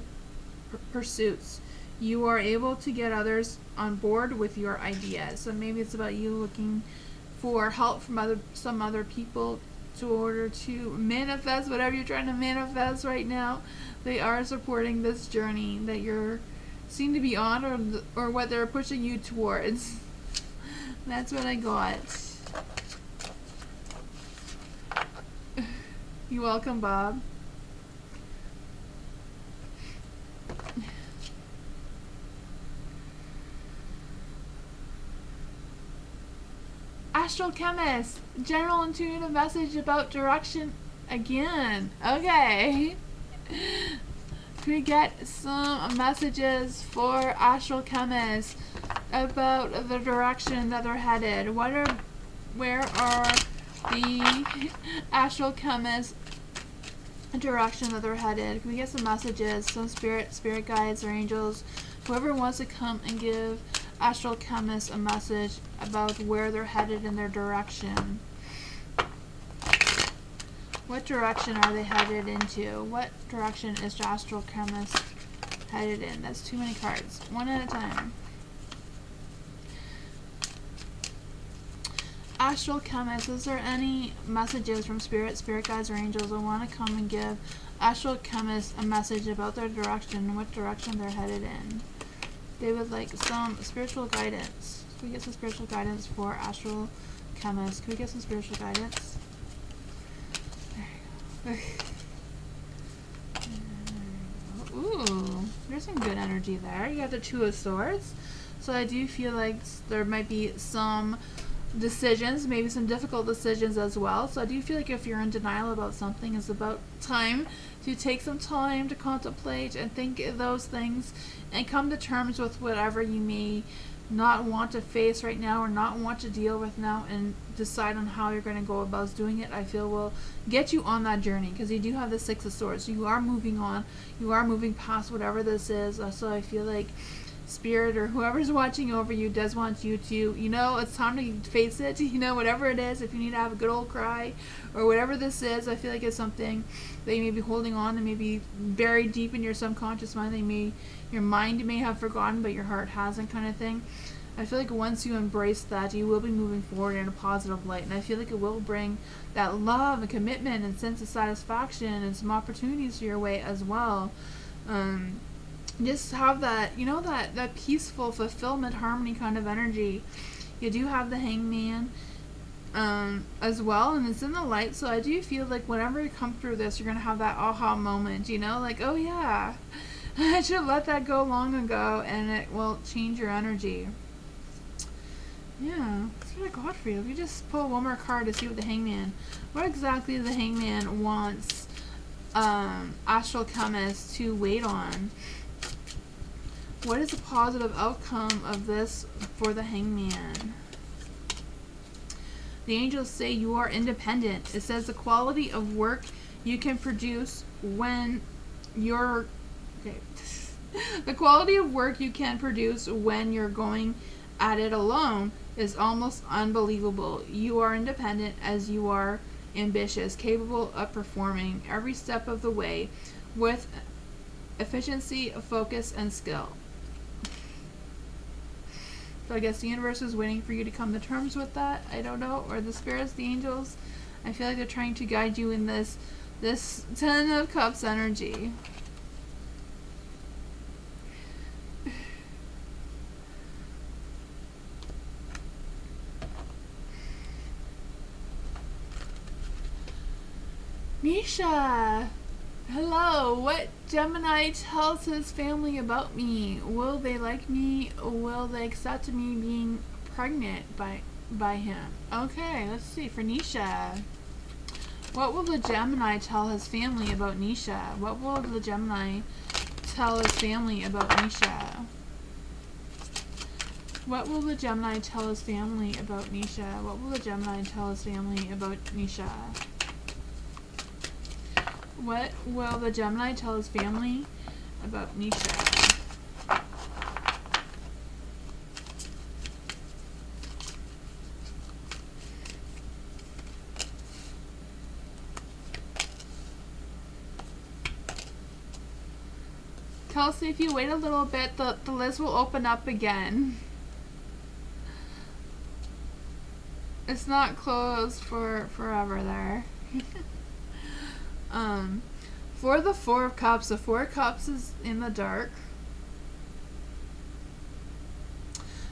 pursuits. You are able to get others on board with your ideas. So maybe it's about you looking for help from some other people in order to manifest whatever you're trying to manifest right now. They are supporting this journey that you're seem to be on, or what they're pushing you towards. That's what I got. You're welcome, Bob. Astral Chemist, general intuitive message about direction again. Okay. Can we get some messages for Astral Chemist about the direction that they're headed? Where are the Astral Chemist direction that they're headed? Can we get some messages, some spirit guides or angels, whoever wants to come and give astral chemists a message about where they're headed in their direction. What direction are they headed into? What direction is the astral chemist headed in? That's too many cards. One at a time. Astral chemist, is there any messages from spirit guides, or angels that want to come and give astral chemists a message about their direction, what direction they're headed in? They would like some spiritual guidance. Can we get some spiritual guidance for astral chemists? Can we get some spiritual guidance? There you go. Ooh, there's some good energy there. You have the Two of Swords. So I do feel like there might be some decisions, maybe some difficult decisions as well. So I do feel like if you're in denial about something, it's about time to take some time to contemplate and think of those things and come to terms with whatever you may not want to face right now or not want to deal with now, and decide on how you're going to go about doing it. I feel will get you on that journey, because you do have the Six of Swords. You are moving on. You are moving past whatever this is. So I feel like spirit or whoever's watching over you does want you to, it's time to face it, whatever it is. If you need to have a good old cry or whatever this is, I feel like it's something that you may be holding on and maybe buried deep in your subconscious mind. Your mind may have forgotten, but your heart hasn't, kind of thing. I feel like once you embrace that, you will be moving forward in a positive light, and I feel like it will bring that love and commitment and sense of satisfaction and some opportunities your way as well. Just have that, that peaceful fulfillment, harmony kind of energy. You do have the Hangman as well, and it's in the light. So I do feel like whenever you come through this, you're going to have that aha moment, like, oh yeah, I should have let that go long ago, and it will change your energy. Yeah, that's what I got for you. If you just pull one more card to see what the Hangman, what exactly the Hangman wants astral chemists to wait on. What is the positive outcome of this for the Hangman? The angels say you are independent. It says the quality of work you can produce when you're... Okay. The quality of work you can produce when you're going at it alone is almost unbelievable. You are independent as you are ambitious, capable of performing every step of the way with efficiency, focus, and skill. So I guess the universe is waiting for you to come to terms with that. I don't know. Or the spirits, the angels. I feel like they're trying to guide you in this Ten of Cups energy. Misha! Hello, what Gemini tells his family about me? Will they like me? Will they accept me being pregnant by him? Okay, let's see. For Nisha, what will the Gemini tell his family about Nisha? What will the Gemini tell his family about Nisha? What will the Gemini tell his family about Nisha? What will the Gemini tell his family about Nisha? What will the Gemini tell his family about Nisha? Kelsey, if you wait a little bit, the list will open up again. It's not closed for forever there. For the Four of Cups, the Four of Cups is in the dark.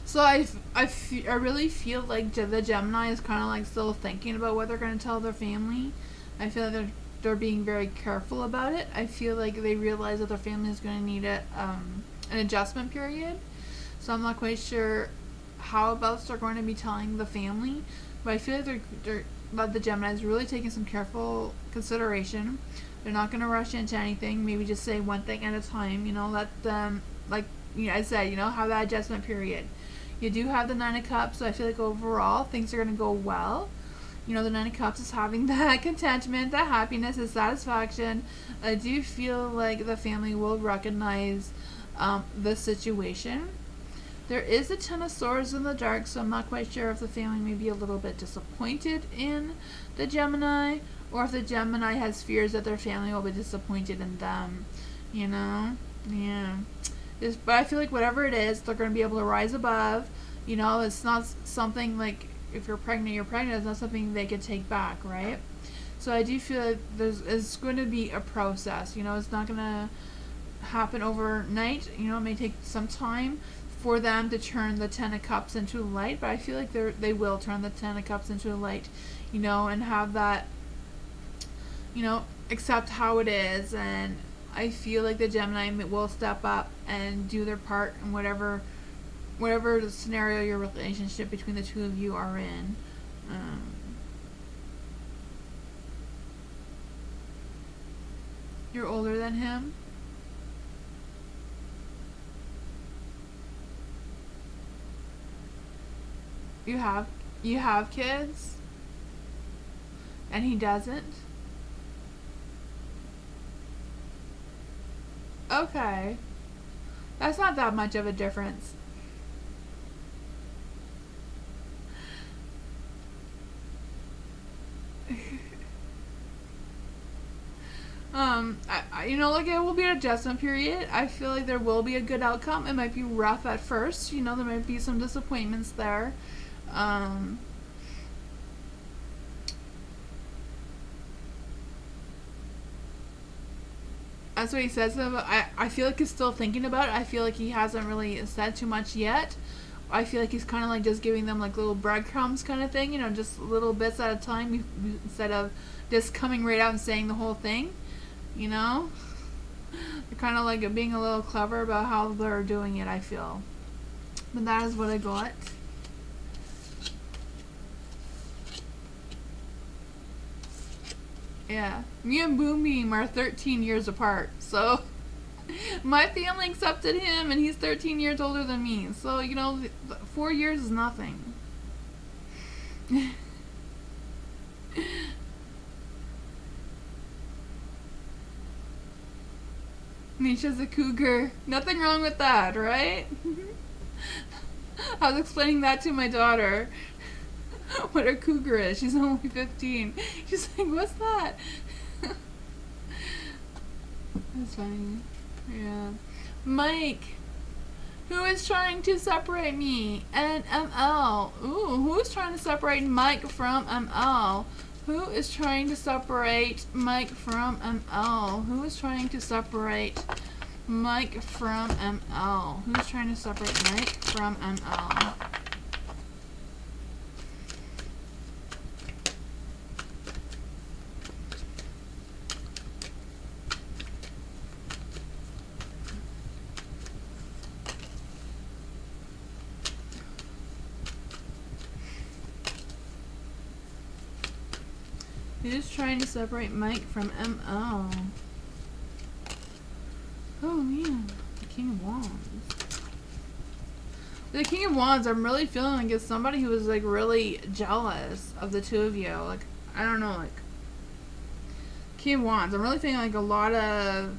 So I really feel like the Gemini is kind of like still thinking about what they're going to tell their family. I feel like they're being very careful about it. I feel like they realize that their family is going to need an adjustment period. So I'm not quite sure how about they're going to be telling the family, but I feel like the Gemini is really taking some careful consideration. They're not going to rush into anything. Maybe just say one thing at a time. Let them, like I said, have that adjustment period. You do have the Nine of Cups, so I feel like overall things are going to go well. The Nine of Cups is having that contentment, that happiness, that satisfaction. I do feel like the family will recognize the situation. There is a Ten of Swords in the dark, so I'm not quite sure if the family may be a little bit disappointed in the Gemini, or if the Gemini has fears that their family will be disappointed in them. You know? Yeah. But I feel like whatever it is, they're going to be able to rise above. You know, it's not something like, if you're pregnant, you're pregnant. It's not something they could take back, right? So I do feel like it's going to be a process. You know, it's not going to happen overnight. You know, it may take some time for them to turn the Ten of Cups into light, but I feel like they will turn the Ten of Cups into light, you know, and have that, you know, accept how it is. And I feel like the Gemini will step up and do their part in whatever the scenario your relationship between the two of you are in. You're older than him? You have kids? And he doesn't? Okay. That's not that much of a difference. You know, like, it will be an adjustment period. I feel like there will be a good outcome. It might be rough at first. You know, there might be some disappointments there. That's what he says. I feel like he's still thinking about it. I feel like he hasn't really said too much yet. I feel like he's kind of like just giving them like little breadcrumbs kind of thing, you know, just little bits at a time instead of just coming right out and saying the whole thing, you know? They're kind of like being a little clever about how they're doing it, I feel. But that is what I got. Yeah. Me and Boom Beam are 13 years apart, so my family accepted him, and he's 13 years older than me. So, you know, 4 years is nothing. Nisha's a cougar. Nothing wrong with that, right? I was explaining that to my daughter. What a cougar is. She's only 15. She's like, what's that? That's funny. Yeah. Mike, who is trying to separate me and ML? Ooh, who's trying to separate Mike from ML? Who is trying to separate Mike from ML? Who is trying to separate Mike from ML? Who's trying to separate Mike from ML? Who's trying to separate Mike from ML? Oh man, the King of Wands. The King of Wands, I'm really feeling like it's somebody who is like really jealous of the two of you. Like, I don't know, like King of Wands. I'm really feeling like a lot of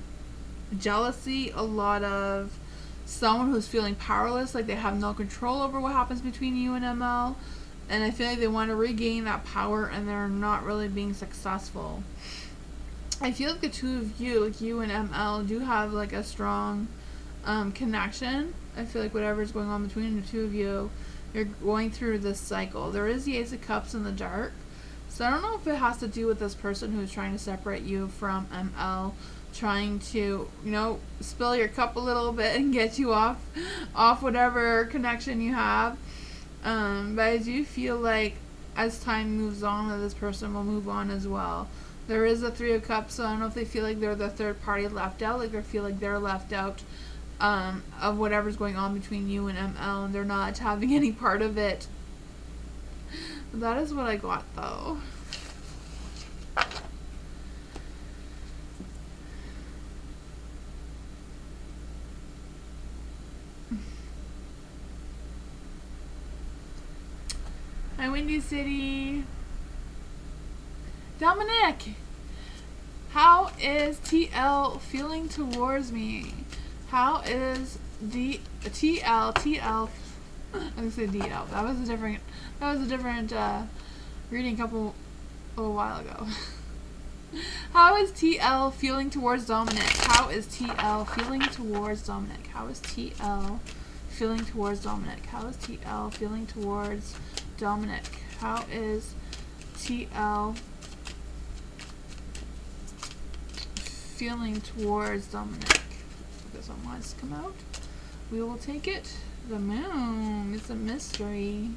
jealousy, a lot of someone who's feeling powerless, like they have no control over what happens between you and ML. And I feel like they want to regain that power, and they're not really being successful. I feel like the two of you, like you and ML, do have like a strong connection. I feel like whatever's going on between the two of you, you're going through this cycle. There is the Ace of Cups in the dark. So I don't know if it has to do with this person who's trying to separate you from ML, trying to, you know, spill your cup a little bit and get you off whatever connection you have. But I do feel like as time moves on, that this person will move on as well. There is a Three of Cups, so I don't know if they feel like they're the third party left out, like they feel like they're left out of whatever's going on between you and ML, and they're not having any part of it. But that is what I got, though. Hi, Windy City. Dominic, how is TL feeling towards me? How is the TL? I was gonna say DL. That was a different reading a little while ago. How is TL feeling towards Dominic? How is TL feeling towards Dominic? How is TL feeling towards Dominic? How is TL feeling towards Dominic? How is TL feeling towards Dominic? Because someone wants to come out. We will take it. The moon. It's a mystery.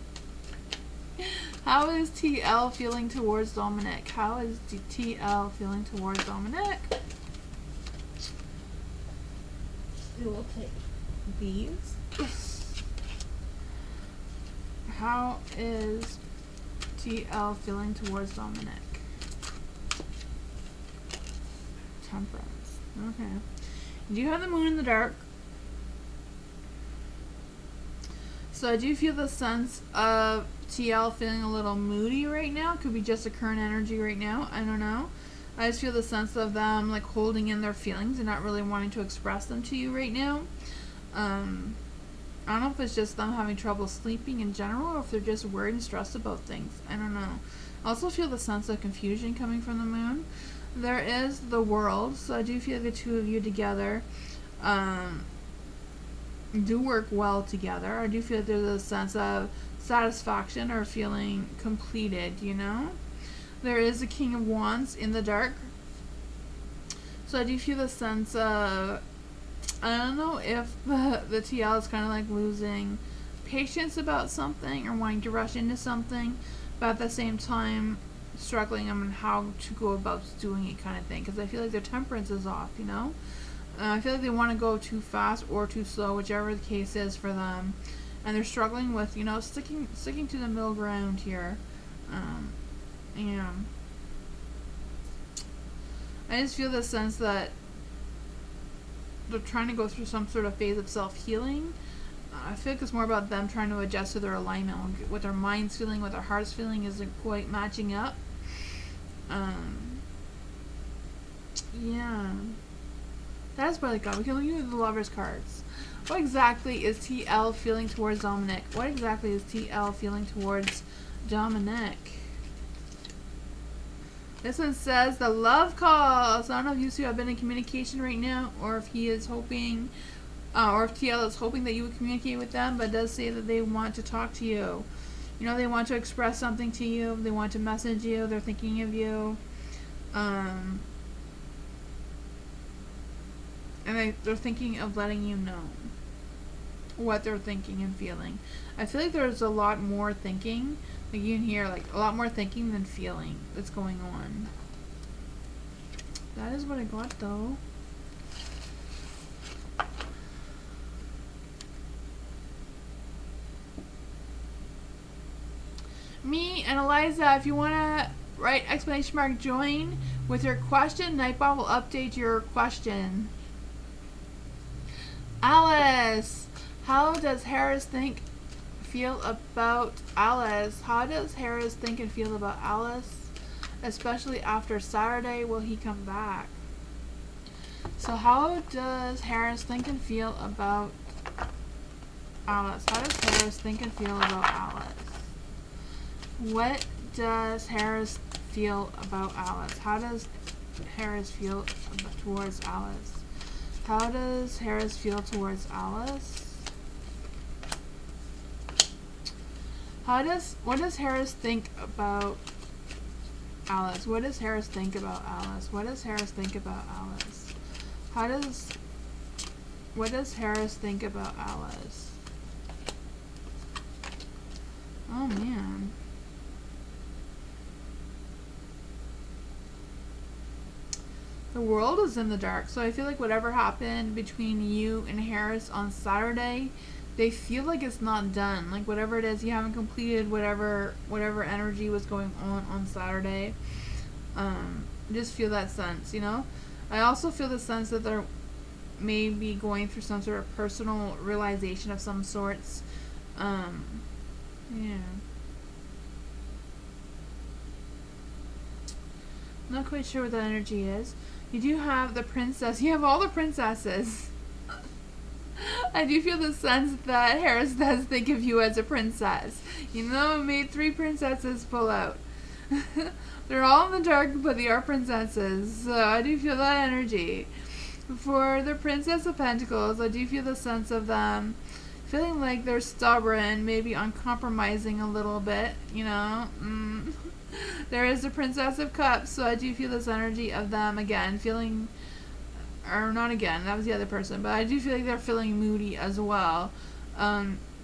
How is TL feeling towards Dominic? How is TL feeling towards Dominic? We will take these. How is TL feeling towards Dominic? Temperance. Okay. Do you have the moon in the dark? So I do feel the sense of TL feeling a little moody right now. Could be just a current energy right now. I don't know. I just feel the sense of them like holding in their feelings and not really wanting to express them to you right now. I don't know if it's just them having trouble sleeping in general or if they're just worried and stressed about things. I don't know. I also feel the sense of confusion coming from the moon. There is the world. So I do feel the two of you together do work well together. I do feel that there's a sense of satisfaction or feeling completed, you know? There is a King of Wands in the dark. So I do feel the sense of, I don't know if the TL is kind of like losing patience about something or wanting to rush into something, but at the same time struggling on how to go about doing it kind of thing. Because I feel like their temperance is off, you know? I feel like they want to go too fast or too slow, whichever the case is for them. And they're struggling with, you know, sticking to the middle ground here. Yeah. I just feel the sense that they're trying to go through some sort of phase of self-healing. I feel like it's more about them trying to adjust to their alignment. What their mind's feeling, what their heart's feeling isn't quite matching up. Yeah. That is probably God. We can look at the Lover's cards. What exactly is TL feeling towards Dominic? What exactly is TL feeling towards Dominic? This one says the love call. So I don't know if you two have been in communication right now, or if he is hoping, or if TL is hoping that you would communicate with them, but it does say that they want to talk to you. You know, they want to express something to you. They want to message you. They're thinking of you. And they're thinking of letting you know what they're thinking and feeling. I feel like there's a lot more thinking. Like you can hear like a lot more thinking than feeling that's going on. That is what I got though. Me and Eliza, if you want to write ! join with your question, Nightbot will update your question. Alice, how does Harris feel about Alice? How does Harris think and feel about Alice? Especially after Saturday, will he come back? So how does Harris think and feel about Alice? How does Harris think and feel about Alice? What does Harris feel about Alice? How does Harris feel towards Alice? How does Harris feel towards Alice? What does Harris think about Alice? What does Harris think about Alice? What does Harris think about Alice? What does Harris think about Alice? Oh man. The world is in the dark, so I feel like whatever happened between you and Harris on Saturday, they feel like it's not done. Like whatever it is, you haven't completed whatever energy was going on Saturday. Just feel that sense, you know? I also feel the sense that they're maybe going through some sort of personal realization of some sorts. Yeah. Not quite sure what that energy is. You do have the princess. You have all the princesses. I do feel the sense that Harris does think of you as a princess. You know, it made 3 princesses pull out. They're all in the dark, but they are princesses. So I do feel that energy. For the Princess of Pentacles, I do feel the sense of them feeling like they're stubborn, maybe uncompromising a little bit, you know. There is the Princess of Cups, so I do feel this energy of them again, feeling, or not again, that was the other person, but I do feel like they're feeling moody as well.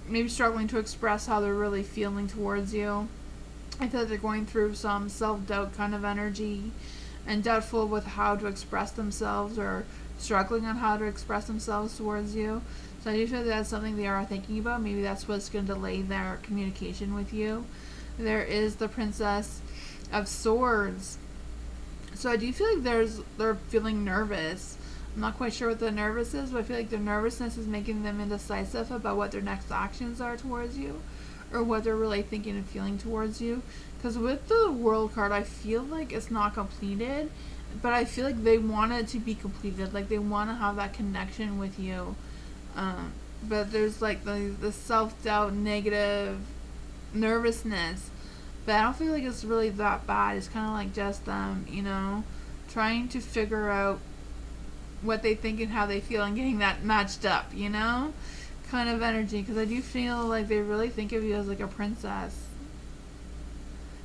Maybe struggling to express how they're really feeling towards you. I feel like they're going through some self-doubt kind of energy and doubtful with how to express themselves or struggling on how to express themselves towards you. So I do feel that's something they are thinking about. Maybe that's what's going to delay their communication with you. There is the Princess of Swords. So I do feel like they're feeling nervous. I'm not quite sure what the nervous is, but I feel like their nervousness is making them indecisive about what their next actions are towards you, or what they're really thinking and feeling towards you. Because with the World card, I feel like it's not completed, but I feel like they want it to be completed. Like they want to have that connection with you. But there's like the self-doubt, negative nervousness. But I don't feel like it's really that bad. It's kind of like just them, you know, trying to figure out what they think and how they feel and getting that matched up, you know, kind of energy. Because I do feel like they really think of you as like a princess.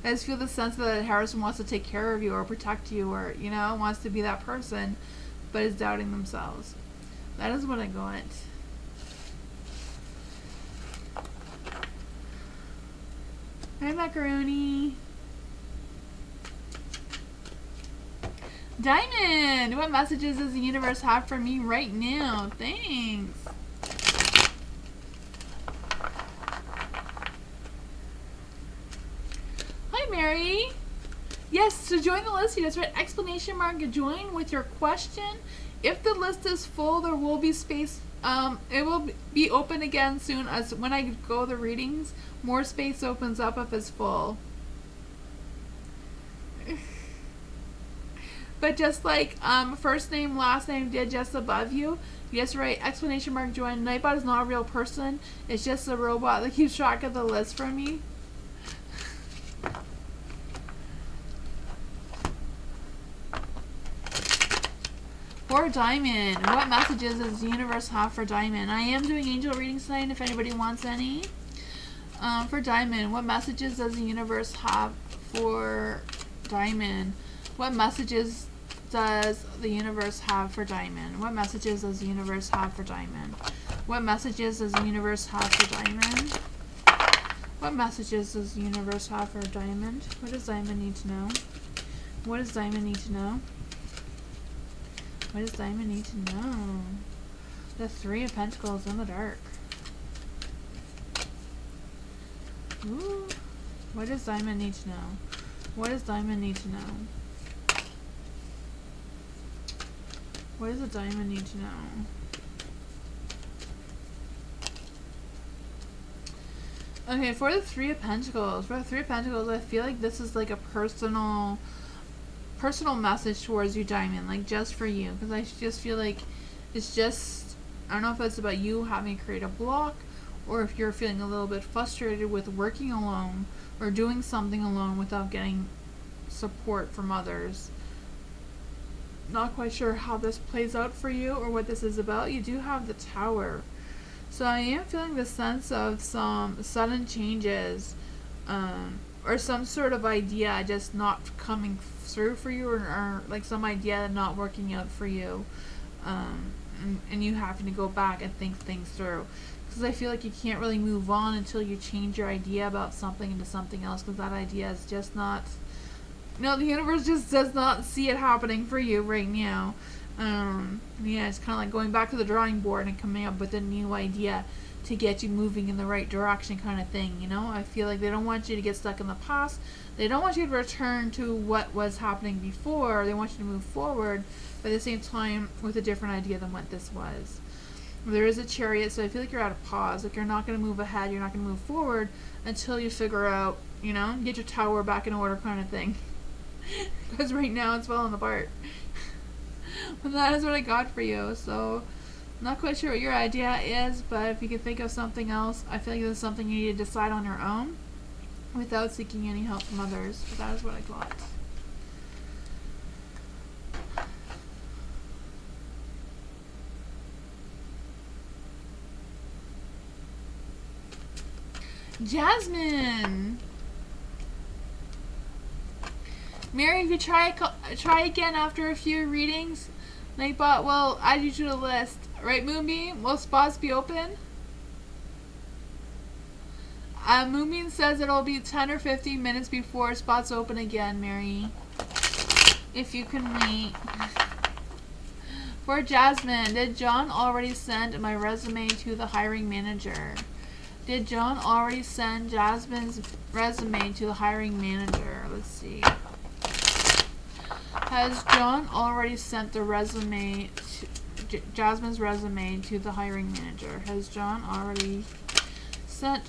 I just feel the sense that Harrison wants to take care of you or protect you, or, you know, wants to be that person, but is doubting themselves. That is what I got. Hi, Macaroni. Diamond, what messages does the universe have for me right now? Thanks. Hi, Mary. Yes, to join the list, you just write exclamation mark join with your question. If the list is full, there will be space. It will be open again soon, as when I go the readings, more space opens up if it's full. But just like first name, last name did just above you, you just write exclamation mark join. Nightbot is not a real person. It's just a robot that keeps track of the list for me. For Diamond, what messages does the universe have for Diamond? I am doing angel readings tonight if anybody wants any. For Diamond, what messages does the universe have for Diamond? What messages does the universe have for Diamond? What messages does the universe have for Diamond? What messages does the universe have for Diamond? What messages does the universe have for Diamond? What does Diamond need to know? What does Diamond need to know? What does Diamond need to know? The Three of Pentacles in the dark. Ooh. What does Diamond need to know? What does Diamond need to know? What does the Diamond need to know? Okay, for the Three of Pentacles, I feel like this is like a personal message towards you, Diamond, like just for you, because I just feel like it's just, I don't know if it's about you having to create a block, or if you're feeling a little bit frustrated with working alone or doing something alone without getting support from others. Not quite sure how this plays out for you or what this is about. You do have the Tower, so I am feeling the sense of some sudden changes, or some sort of idea just not coming through for you, or like some idea not working out for you, and you having to go back and think things through, because I feel like you can't really move on until you change your idea about something into something else, because that idea is just not, no, the universe just does not see it happening for you right now. Yeah, it's kind of like going back to the drawing board and coming up with a new idea to get you moving in the right direction, kind of thing, you know? I feel like they don't want you to get stuck in the past. They don't want you to return to what was happening before. They want you to move forward, but at the same time with a different idea than what this was. There is a Chariot, so I feel like you're at a pause. Like you're not going to move ahead, you're not going to move forward until you figure out, you know, get your tower back in order, kind of thing. Because right now it's falling apart. But that is what I got for you. So Not quite sure what your idea is, but if you can think of something else, I feel like this is something you need to decide on your own without seeking any help from others. But that is what I got. Jasmine! Mary, if you try again after a few readings, Nightbot will add you to the list. Right, Moonbeam? Will spots be open? Moonbeam says it'll be 10 or 15 minutes before spots open again, Mary. If you can wait. For Jasmine, did John already send my resume to the hiring manager? Did John already send Jasmine's resume to the hiring manager? Let's see. Has John already sent the resume, Jasmine's resume to the hiring manager? Has John already sent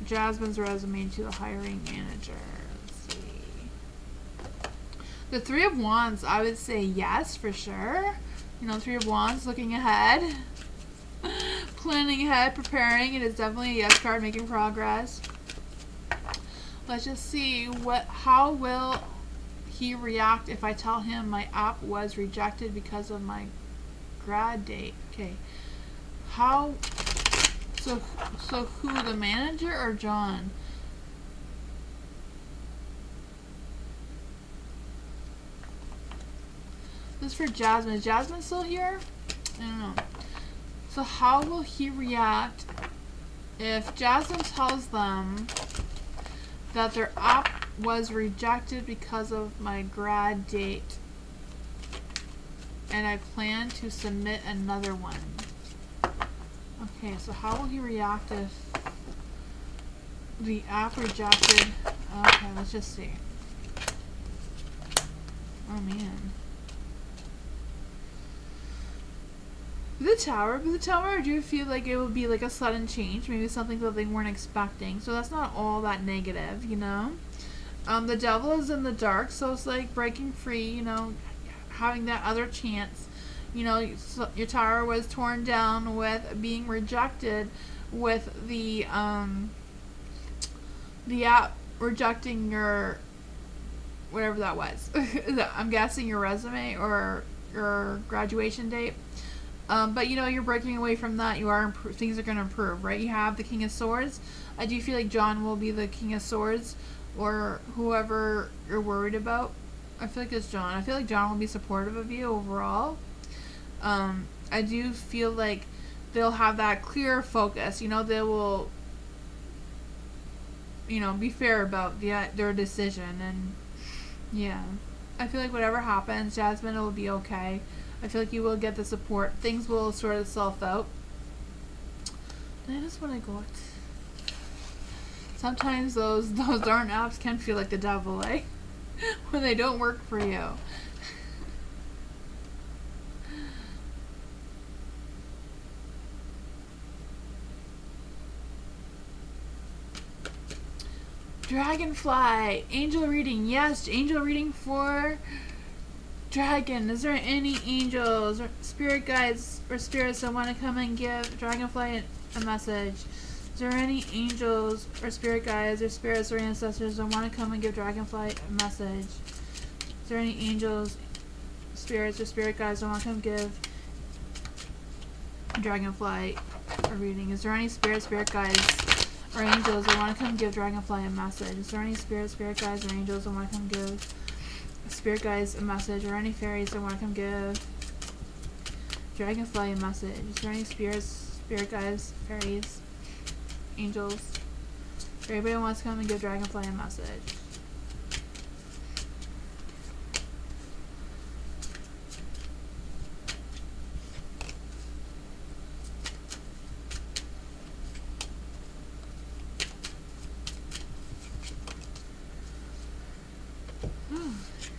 Jasmine's resume to the hiring manager? Let's see. The Three of Wands, I would say yes, for sure. You know, Three of Wands, looking ahead. Planning ahead, preparing. It is definitely a yes card, making progress. Let's just see how will he react if I tell him my app was rejected because of my grad date. Okay. So who, the manager or John? This is for Jasmine. Is Jasmine still here? I don't know. So how will he react if Jasmine tells them that their app was rejected because of my grad date and I plan to submit another one? Okay, so how will he react if the app rejected? Okay, let's just see. Oh man. The Tower, I do feel like it would be like a sudden change, maybe something that they weren't expecting. So that's not all that negative, you know. The Devil is in the dark, so it's like breaking free, you know, having that other chance. You know, your tower was torn down with being rejected, with the app rejecting your whatever that was. I'm guessing your resume or your graduation date. But you know, you're breaking away from that. You are things are going to improve, right? You have the King of Swords. I do feel like John will be the King of Swords, or whoever you're worried about. I feel like it's John. I feel like John will be supportive of you overall. I do feel like they'll have that clear focus. You know, they will, you know, be fair about their decision. And yeah, I feel like whatever happens, Jasmine, it will be okay. I feel like you will get the support. Things will sort itself out. That is what I got. Sometimes those darn apps can feel like the devil, eh? When they don't work for you. Dragonfly. Angel reading. Yes, angel reading for Dragon. Is there any angels or spirit guides or spirits that want to come and give Dragonfly a message? Is there any angels or spirit guides or spirits or ancestors that want to come and give Dragonfly a message? Is there any angels, spirits, or spirit guides that want to come give Dragonfly a reading? Is there any spirit guides, or angels that want to come give Dragonfly a message? Is there any spirit guides, or angels that want to come give spirit guides a message, or any fairies that want to come give Dragonfly a message? Is there any spirit guides, fairies, angels, or anybody wants to come and give Dragonfly a message?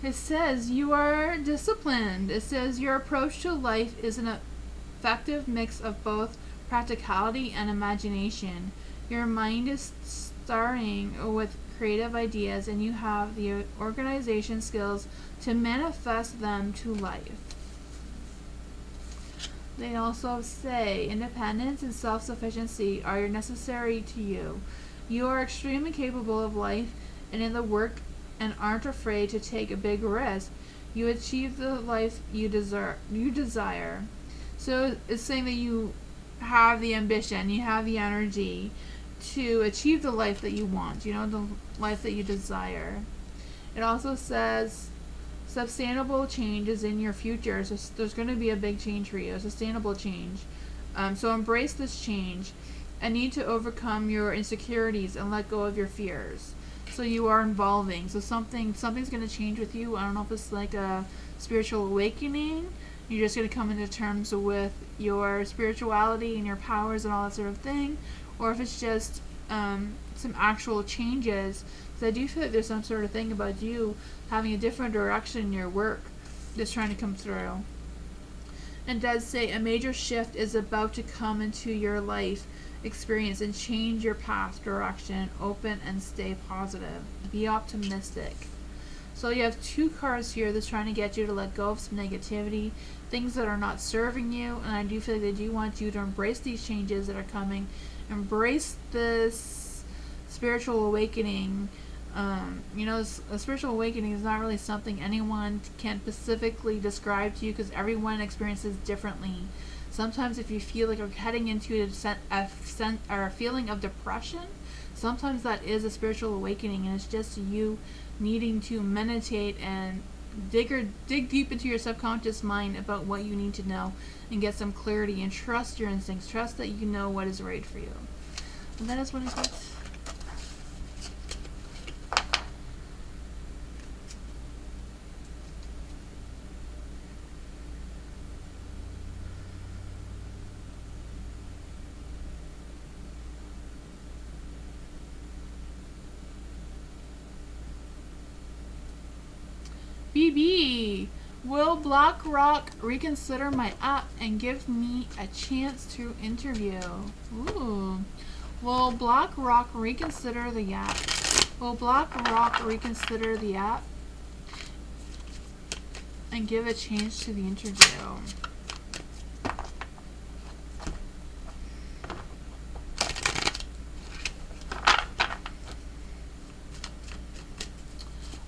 It says you are disciplined. It says your approach to life is an effective mix of both practicality and imagination. Your mind is starring with creative ideas and you have the organization skills to manifest them to life. They also say independence and self-sufficiency are necessary to you. You are extremely capable of life and in the work and aren't afraid to take a big risk. You achieve the life you desire. So it's saying that you have the ambition, you have the energy to achieve the life that you want, the life that you desire. It also says sustainable change is in your future. So there's going to be a big change for you, a sustainable change. So embrace this change and need to overcome your insecurities and let go of your fears. So you are evolving. So something's going to change with you. I don't know if it's like a spiritual awakening. You're just going to come into terms with your spirituality and your powers and all that sort of thing. Or if it's just some actual changes. So I do feel like there's some sort of thing about you having a different direction in your work that's trying to come through. And does say a major shift is about to come into your life experience and change your path, direction, open and stay positive. Be optimistic. So you have 2 cards here that's trying to get you to let go of some negativity, things that are not serving you, and I do feel like they do want you to embrace these changes that are coming, embrace this spiritual awakening. A spiritual awakening is not really something anyone can specifically describe to you because everyone experiences differently. Sometimes if you feel like you're heading into a feeling of depression, sometimes that is a spiritual awakening, and it's just you needing to meditate and dig deep into your subconscious mind about what you need to know and get some clarity and trust your instincts. Trust that you know what is right for you. And that is what it is. BB, will BlackRock reconsider my app and give me a chance to interview? Ooh. Will BlackRock reconsider the app? Will BlackRock reconsider the app and give a chance to the interview?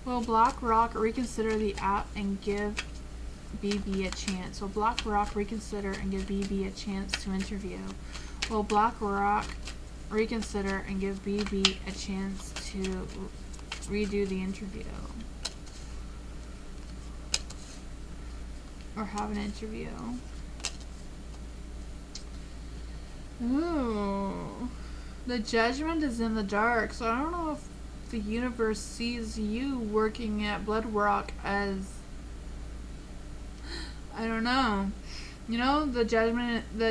Will BlackRock reconsider the app and give BB a chance? Will BlackRock reconsider and give BB a chance to interview? Will BlackRock reconsider and give BB a chance to redo the interview? Or have an interview? Ooh. The Judgment is in the dark, so I don't know if the universe sees you working at BlackRock as, I don't know. The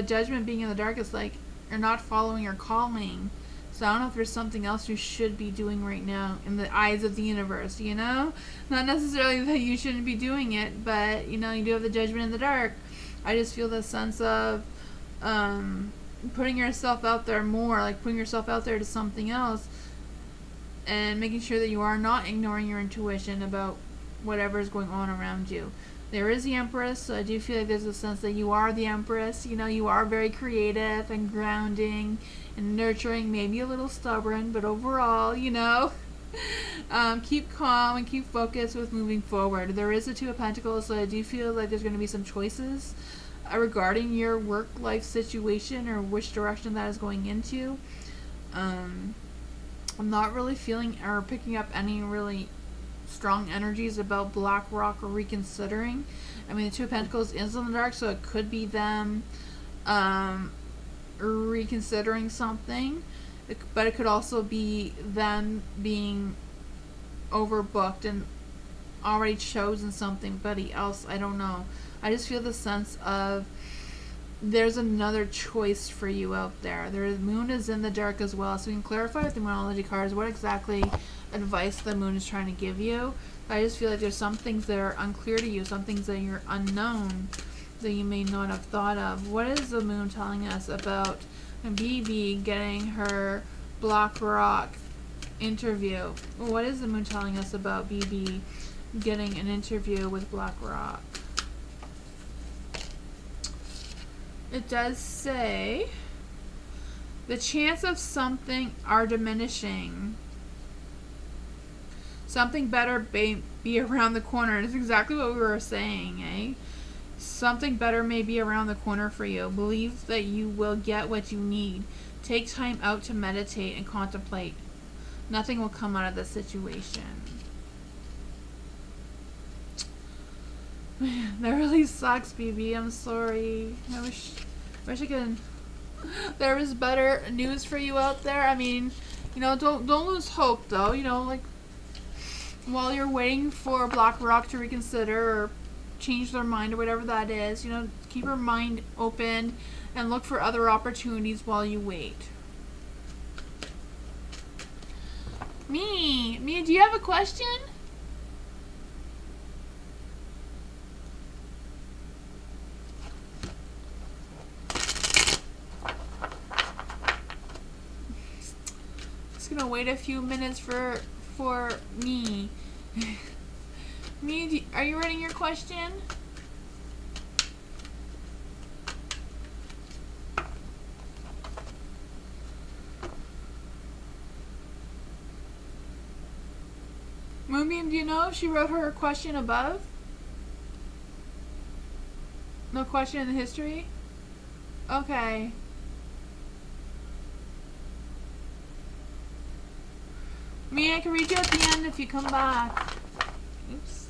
judgment being in the dark is like you're not following your calling. So I don't know if there's something else you should be doing right now in the eyes of the universe, Not necessarily that you shouldn't be doing it, but you do have the judgment in the dark. I just feel the sense of putting yourself out there more, like putting yourself out there to something else, and making sure that you are not ignoring your intuition about whatever is going on around you. There is the Empress, so I do feel like there's a sense that you are the Empress. You are very creative and grounding and nurturing, maybe a little stubborn, but overall, keep calm and keep focused with moving forward. There is the 2 of Pentacles, so I do feel like there's going to be some choices regarding your work-life situation or which direction that is going into. I'm not really feeling or picking up any really strong energies about BlackRock or reconsidering. I mean, the 2 of Pentacles is in the dark, so it could be them reconsidering something. But it could also be them being overbooked and already chosen somebody else. I don't know. I just feel the sense of there's another choice for you out there. The moon is in the dark as well, so we can clarify with the Moonology cards what exactly advice the moon is trying to give you. I just feel like there's some things that are unclear to you, some things that you're unknown that you may not have thought of. What is the moon telling us about BB getting her BlackRock interview? What is the moon telling us about BB getting an interview with BlackRock? It does say the chance of something are diminishing. Something better be around the corner. It's exactly what we were saying, eh? Something better may be around the corner for you. Believe that you will get what you need. Take time out to meditate and contemplate. Nothing will come out of this situation. Man, that really sucks, BB. I'm sorry. I wish I could. There was better news for you out there. I mean, you know, don't lose hope though. You know, like while you're waiting for Black Rock to reconsider or change their mind or whatever that is, you know, keep your mind open and look for other opportunities while you wait. Me, do you have a question? Just gonna wait a few minutes for me. Me, are you writing your question? Moonbeam, do you know if she wrote her question above? No question in the history? Okay. Me, I can read you at the end if you come back. Oops.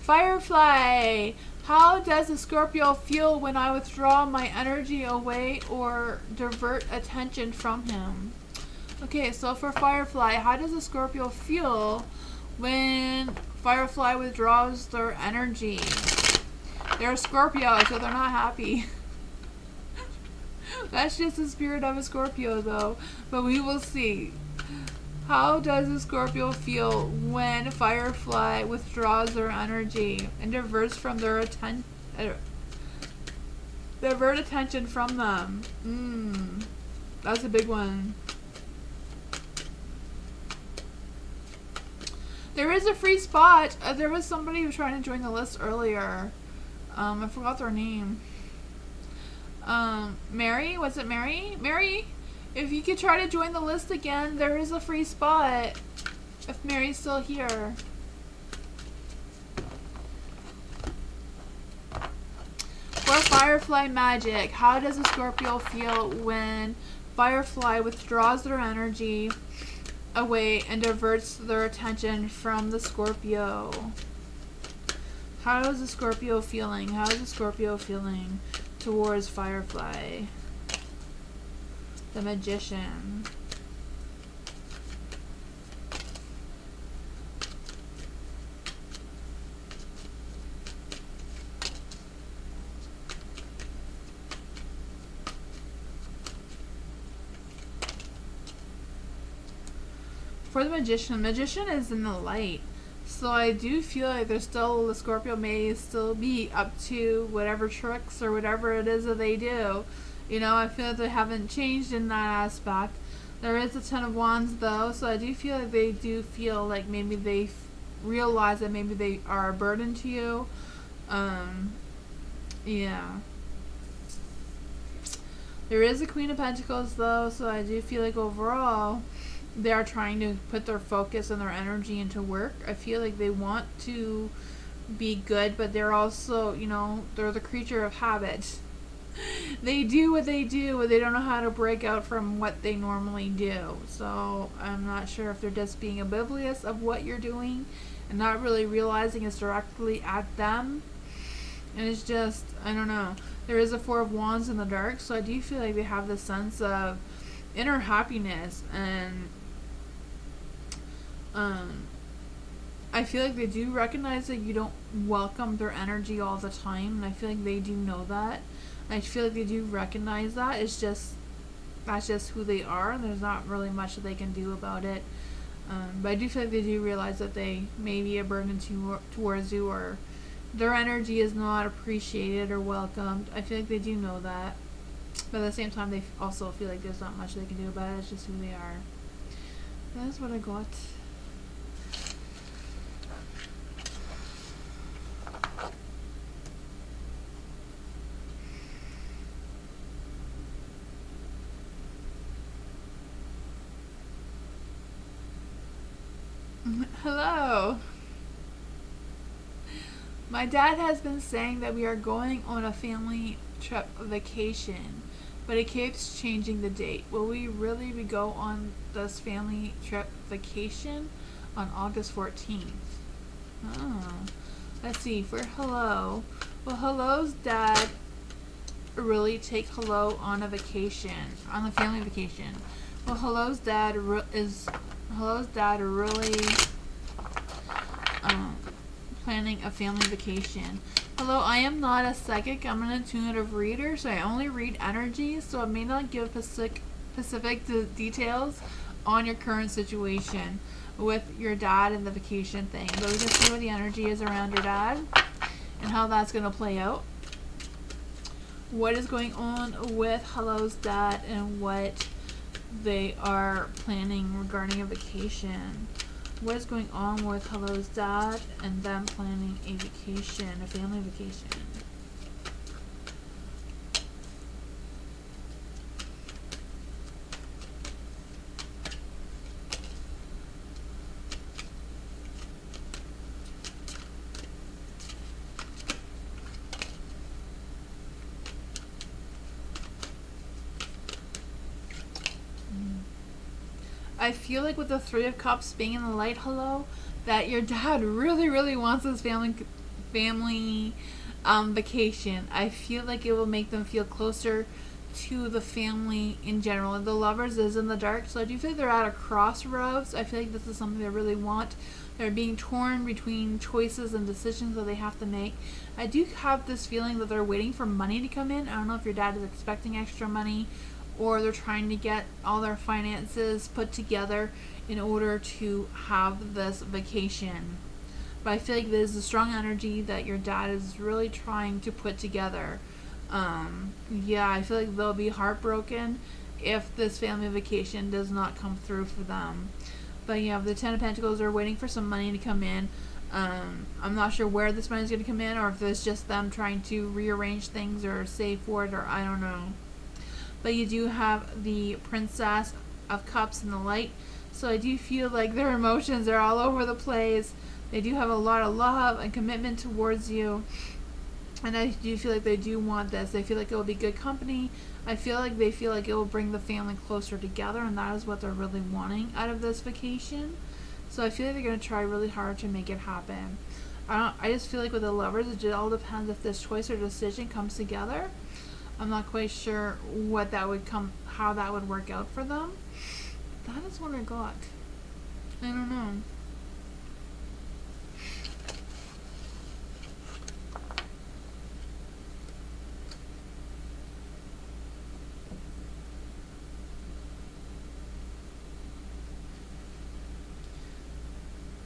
Firefly! How does a Scorpio feel when I withdraw my energy away or divert attention from him? Okay, so for Firefly, how does a Scorpio feel when Firefly withdraws their energy? They're a Scorpio, so they're not happy. That's just the spirit of a Scorpio, though. But we will see. How does a Scorpio feel when Firefly withdraws their energy and diverts from their divert attention from them? That's a big one. There is a free spot. There was somebody who was trying to join the list earlier. I forgot their name. Mary? Was it Mary? Mary, if you could try to join the list again, there is a free spot. If Mary's still here. For Firefly magic, how does a Scorpio feel when Firefly withdraws their energy away and diverts their attention from the Scorpio? How is the Scorpio feeling? How is the Scorpio feeling towards Firefly? The Magician. For the Magician is in the light. So I do feel like there's still, the Scorpio may still be up to whatever tricks or whatever it is that they do. You know, I feel like they haven't changed in that aspect. There is a Ten of Wands though, so I do feel like they do feel like maybe they realize that maybe they are a burden to you. Yeah. There is a Queen of Pentacles though, so I do feel like overall they are trying to put their focus and their energy into work. I feel like they want to be good, but they're also, you know, they're the creature of habit. They do what they do, but they don't know how to break out from what they normally do. So I'm not sure if they're just being oblivious of what you're doing and not really realizing it's directly at them. And it's just, I don't know. There is a Four of Wands in the dark, so I do feel like they have this sense of inner happiness, and I feel like they do recognize that you don't welcome their energy all the time, and I feel like they do know that. I feel like they do recognize that. It's just, that's just who they are, and there's not really much that they can do about it. But I do feel like they do realize that they may be a burden towards you, or their energy is not appreciated or welcomed. I feel like they do know that. But at the same time, they also feel like there's not much they can do about it. It's just who they are. That's what I got. Hello. My dad has been saying that we are going on a family trip vacation, but he keeps changing the date. Will we really go on this family trip vacation on August 14th? Oh. Let's see, for Hello. Will Hello's dad really take Hello on a vacation, on a family vacation? Well, Hello's dad really planning a family vacation? Hello, I am not a psychic. I'm an intuitive reader, so I only read energy, so I may not give specific details on your current situation with your dad and the vacation thing. But we can see what the energy is around your dad and how that's going to play out. What is going on with Hello's dad and what they are planning regarding a vacation. What is going on with Hello's dad and them planning a vacation, a family vacation? I feel like with the Three of Cups being in the light, Hello, that your dad really wants this family vacation. I feel like it will make them feel closer to the family in general. The Lovers is in the dark, so I do feel like they're at a crossroads. I feel like this is something they really want. They're being torn between choices and decisions that they have to make. I do have this feeling that they're waiting for money to come in. I don't know if your dad is expecting extra money, or they're trying to get all their finances put together in order to have this vacation. But I feel like there's a strong energy that your dad is really trying to put together. Yeah, I feel like they'll be heartbroken if this family vacation does not come through for them. But yeah, the Ten of Pentacles are waiting for some money to come in. I'm not sure where this money is going to come in, or if it's just them trying to rearrange things or save for it, or I don't know. But you do have the Princess of Cups in the light. So I do feel like their emotions are all over the place. They do have a lot of love and commitment towards you. And I do feel like they do want this. They feel like it will be good company. I feel like they feel like it will bring the family closer together, and that is what they're really wanting out of this vacation. So I feel like they're going to try really hard to make it happen. I just feel like with the Lovers, it all depends if this choice or decision comes together. I'm not quite sure how that would work out for them. That is what I got. I don't know.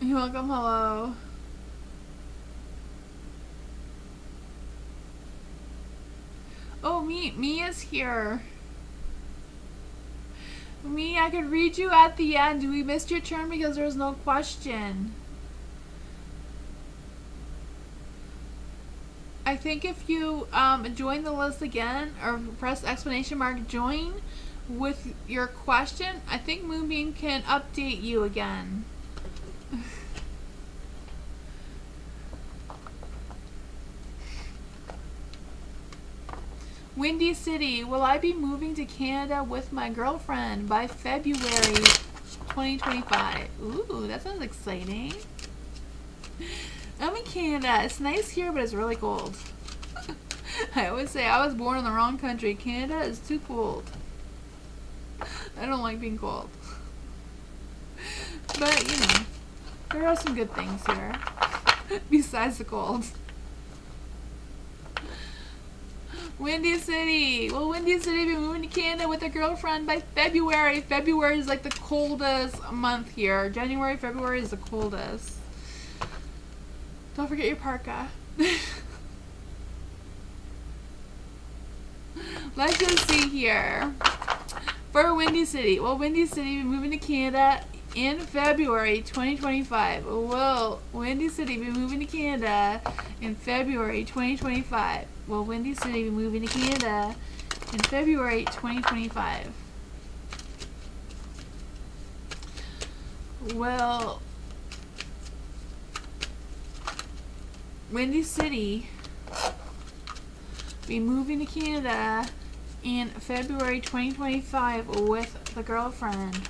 You're welcome, Hello. Oh, Mia's here. Mia, I could read you at the end. We missed your turn because there was no question. I think if you join the list again, or press exclamation mark join with your question, I think Moonbeam can update you again. Windy City, will I be moving to Canada with my girlfriend by February 2025? Ooh, that sounds exciting. I'm in Canada. It's nice here, but it's really cold. I always say I was born in the wrong country. Canada is too cold. I don't like being cold. But, you know, there are some good things here. Besides the cold. Windy City. Will Windy City be moving to Canada with their girlfriend by February? February is like the coldest month here. January, February is the coldest. Don't forget your parka. Let's just see here. For Windy City. Will Windy City be moving to Canada in February 2025? Will Windy City be moving to Canada in February 2025? Will Windy City be moving to Canada in February 2025? Will Windy City be moving to Canada in February 2025 with the girlfriend.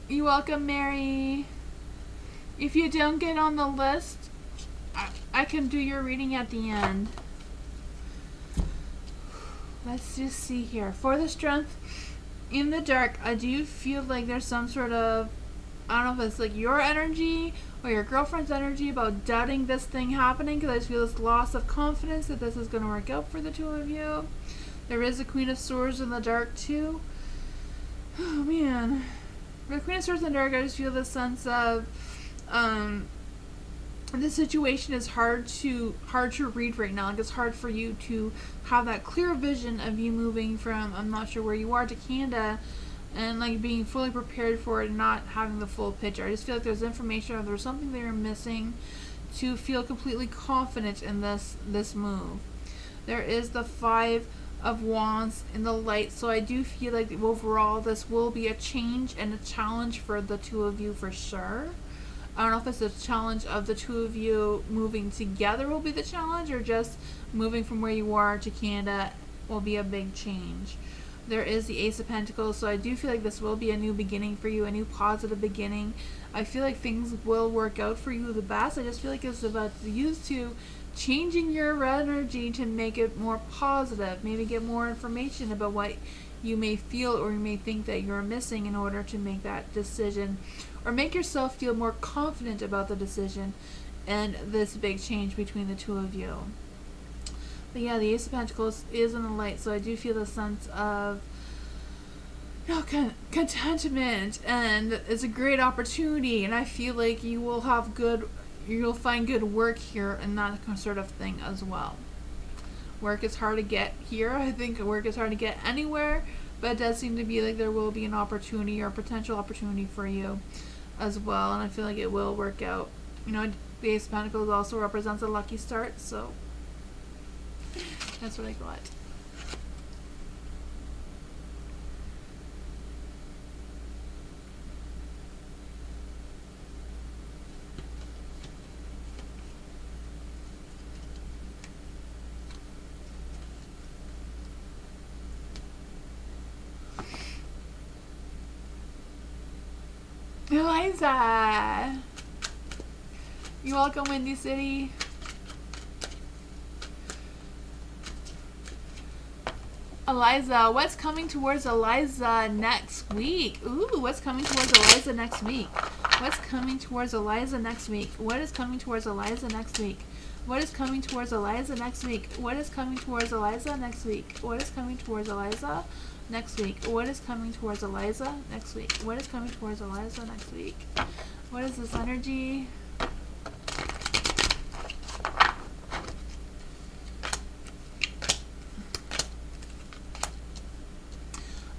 You're welcome, Mary. If you don't get on the list, I can do your reading at the end. Let's just see here. For the strength in the dark, I do feel like there's some sort of, I don't know if it's like your energy or your girlfriend's energy about doubting this thing happening, because I just feel this loss of confidence that this is going to work out for the two of you. There is a Queen of Swords in the dark too. Oh man. For the Queen of Swords in the dark, I just feel this sense of this situation is hard to read right now. Like, it's hard for you to have that clear vision of you moving from, I'm not sure where you are, to Canada, and like being fully prepared for it and not having the full picture. I just feel like there's information or there's something that you're missing to feel completely confident in this move. There is the Five of Wands in the light, so I do feel like overall this will be a change and a challenge for the two of you for sure. I don't know if it's a challenge of the two of you moving together will be the challenge, or just moving from where you are to Canada will be a big change. There is the Ace of Pentacles, so I do feel like this will be a new beginning for you, a new positive beginning. I feel like things will work out for you the best. I just feel like it's about used to changing your energy to make it more positive. Maybe get more information about what you may feel or you may think that you're missing in order to make that decision, or make yourself feel more confident about the decision and this big change between the two of you. But yeah, the Ace of Pentacles is in the light, so I do feel a sense of, you know, contentment, and it's a great opportunity, and I feel like you will have you'll find good work here and that sort of thing as well. Work is hard to get here. I think work is hard to get anywhere, but it does seem to be like there will be an opportunity or a potential opportunity for you as well, and I feel like it will work out. You know, the Ace of Pentacles also represents a lucky start, so that's what I got. Eliza! You're welcome, Windy City. Eliza, what's coming towards Eliza next week? Ooh, what's coming towards Eliza next week? What's coming towards Eliza next week? What is coming towards Eliza next week? What is coming towards Eliza next week? What is coming towards Eliza next week? What is coming towards Eliza next week? What is coming towards Eliza next week? What is coming towards Eliza next week? What is this energy?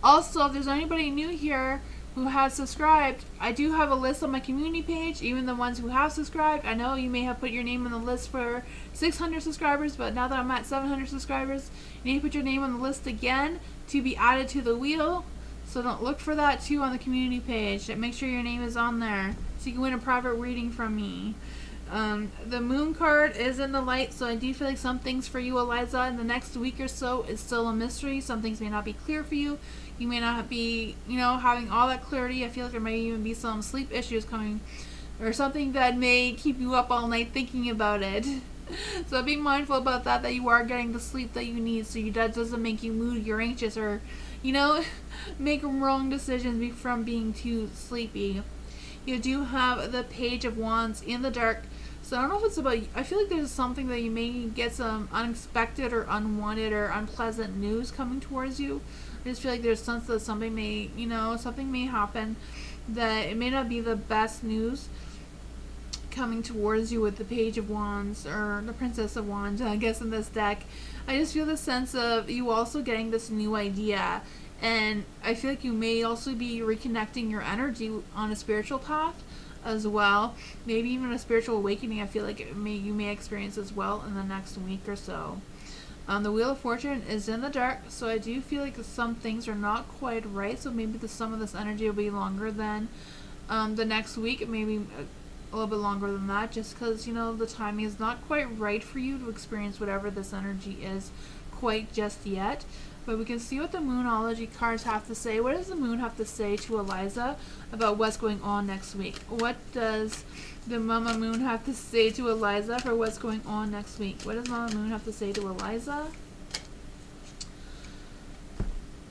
Also, if there's anybody new here who has subscribed, I do have a list on my community page, even the ones who have subscribed. I know you may have put your name on the list for 600 subscribers, but now that I'm at 700 subscribers, you need to put your name on the list again to be added to the wheel. So don't look for that too on the community page. Make sure your name is on there so you can win a private reading from me. The Moon card is in the light, so I do feel like some things for you, Eliza, in the next week or so is still a mystery. Some things may not be clear for you. You may not be, having all that clarity. I feel like there may even be some sleep issues coming, or something that may keep you up all night thinking about it. So be mindful about that you are getting the sleep that you need, so that doesn't make you moody or anxious, or, make wrong decisions from being too sleepy. You do have the Page of Wands in the dark. So I don't know if it's about, I feel like there's something that you may get some unexpected or unwanted or unpleasant news coming towards you. I just feel like there's sense that something may, something may happen that it may not be the best news coming towards you with the Page of Wands or the Princess of Wands, I guess, in this deck. I just feel the sense of you also getting this new idea, and I feel like you may also be reconnecting your energy on a spiritual path as well. Maybe even a spiritual awakening. I feel like you may experience as well in the next week or so. The Wheel of Fortune is in the dark, so I do feel like some things are not quite right. So maybe some of this energy will be longer than the next week, maybe a little bit longer than that, just because, you know, the timing is not quite right for you to experience whatever this energy is quite just yet. But we can see what the Moonology cards have to say. What does the Moon have to say to Eliza about what's going on next week? What does the Mama Moon have to say to Eliza for what's going on next week? What does Mama Moon have to say to Eliza?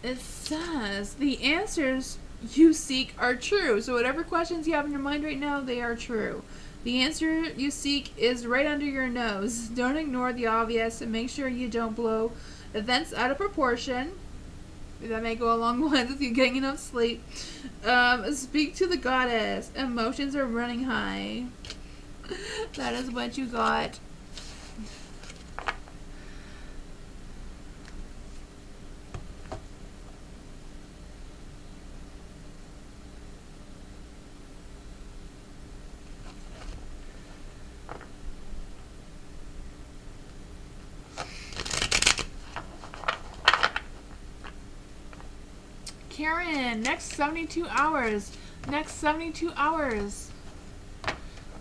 It says the answers you seek are true. So whatever questions you have in your mind right now, they are true. The answer you seek is right under your nose. Don't ignore the obvious and make sure you don't blow events out of proportion. That may go along the lines with you getting enough sleep. Speak to the goddess. Emotions are running high. That is what you got. Karen, next 72 hours. Next 72 hours.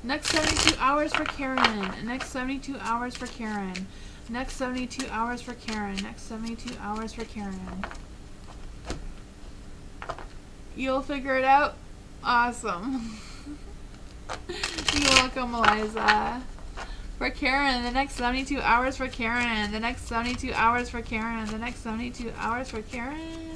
Next 72 hours for Karen. Next 72 hours for Karen. Next 72 hours for Karen. Next 72 hours for Karen. You'll figure it out? Awesome. You're welcome, Eliza. For Karen, the next 72 hours for Karen. The next 72 hours for Karen. The next 72 hours for Karen.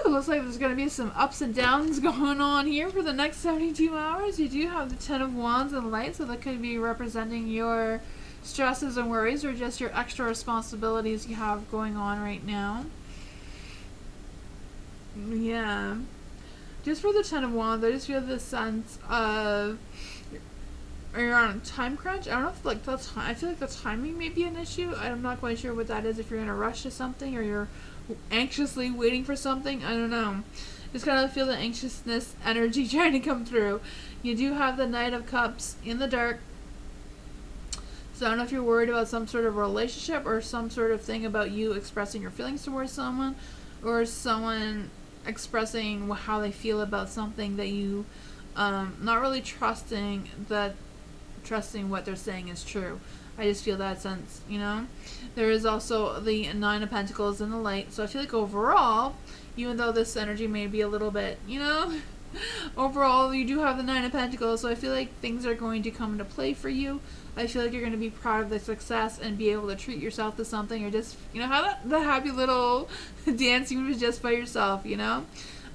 Looks like there's going to be some ups and downs going on here for the next 72 hours. You do have the Ten of Wands and Light, so that could be representing your stresses and worries or just your extra responsibilities you have going on right now. Yeah. Just for the Ten of Wands, I just feel the sense of you're on a time crunch. I don't know if like I feel like the timing may be an issue. I'm not quite sure what that is. If you're in a rush to something or you're anxiously waiting for something, I don't know. Just kind of feel the anxiousness energy trying to come through. You do have the Knight of Cups in the dark. So I don't know if you're worried about some sort of relationship or some sort of thing about you expressing your feelings towards someone, or someone expressing how they feel about something that you not really trusting what they're saying is true. I just feel that sense, you know. There is also the Nine of Pentacles in the light. So I feel like overall, even though this energy may be a little bit, you know, overall you do have the Nine of Pentacles. So I feel like things are going to come into play for you. I feel like you're going to be proud of the success and be able to treat yourself to something, or just, you know, have the happy little dance even if it's just by yourself, you know.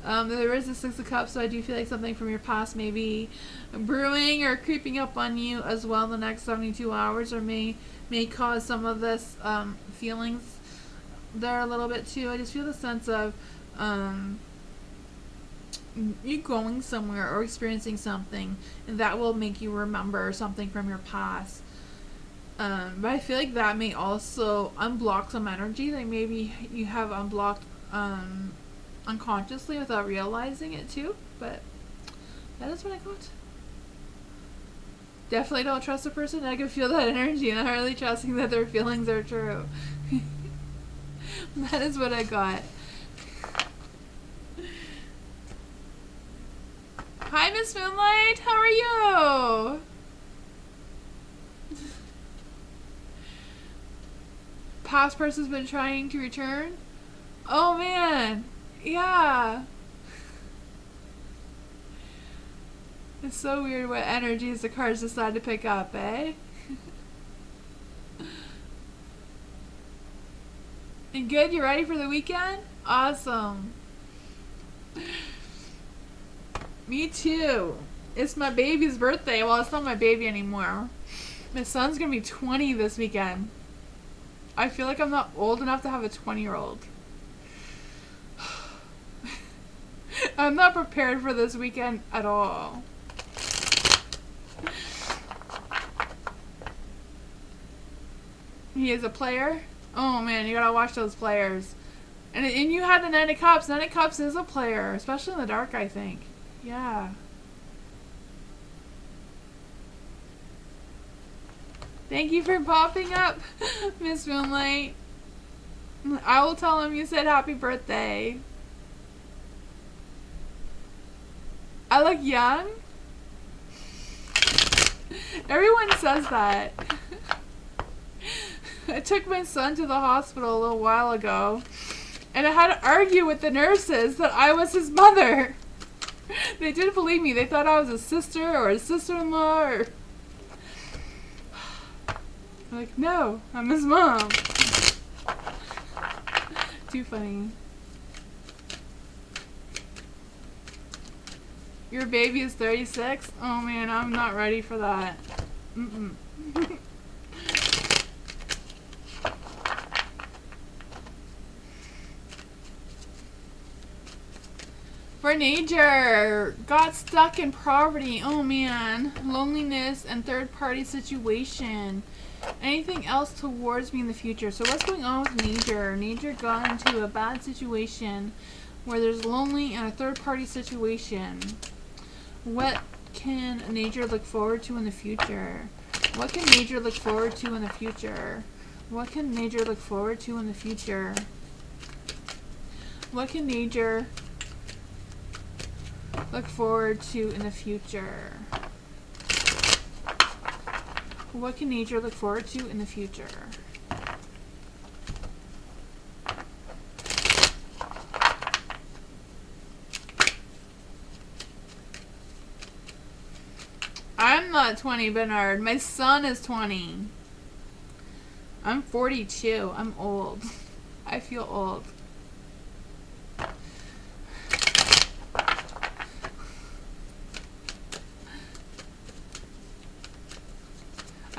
There is the Six of Cups, so I do feel like something from your past may be brewing or creeping up on you as well in the next 72 hours, or may cause some of this feelings there a little bit too. I just feel the sense of you going somewhere or experiencing something, and that will make you remember something from your past. But I feel like that may also unblock some energy that maybe you have unblocked unconsciously without realizing it too. But that is what I got. Definitely don't trust a person. I can feel that energy, and I'm really trusting that their feelings are true. That is what I got. Hi, Miss Moonlight. How are you? Past person's been trying to return. Oh man. Yeah. It's so weird what energies the cards decide to pick up, eh? And good, you ready for the weekend? Awesome. Me too. It's my baby's birthday. Well, it's not my baby anymore. My son's gonna be 20 this weekend. I feel like I'm not old enough to have a 20-year-old. I'm not prepared for this weekend at all. He is a player? Oh man, you gotta watch those players. And you had the Nine of Cups. Nine of Cups is a player, especially in the dark, I think. Yeah. Thank you for popping up, Miss Moonlight. I will tell him you said happy birthday. I look young? Everyone says that. I took my son to the hospital a little while ago, and I had to argue with the nurses that I was his mother. They didn't believe me. They thought I was a sister or a sister-in-law or... I'm like, no, I'm his mom. Too funny. Your baby is 36? Oh man, I'm not ready for that. Mm-mm. For nature, got stuck in poverty. Oh man, loneliness and third-party situation. Anything else towards me in the future? So what's going on with nature? Nature got into a bad situation where there's lonely and a third-party situation. What can nature look forward to in the future? What can nature look forward to in the future? What can nature look forward to in the future? What can nature look forward to in the future? What can nature look forward to in the future? I'm not 20, Bernard. My son is 20. I'm 42. I'm old. I feel old.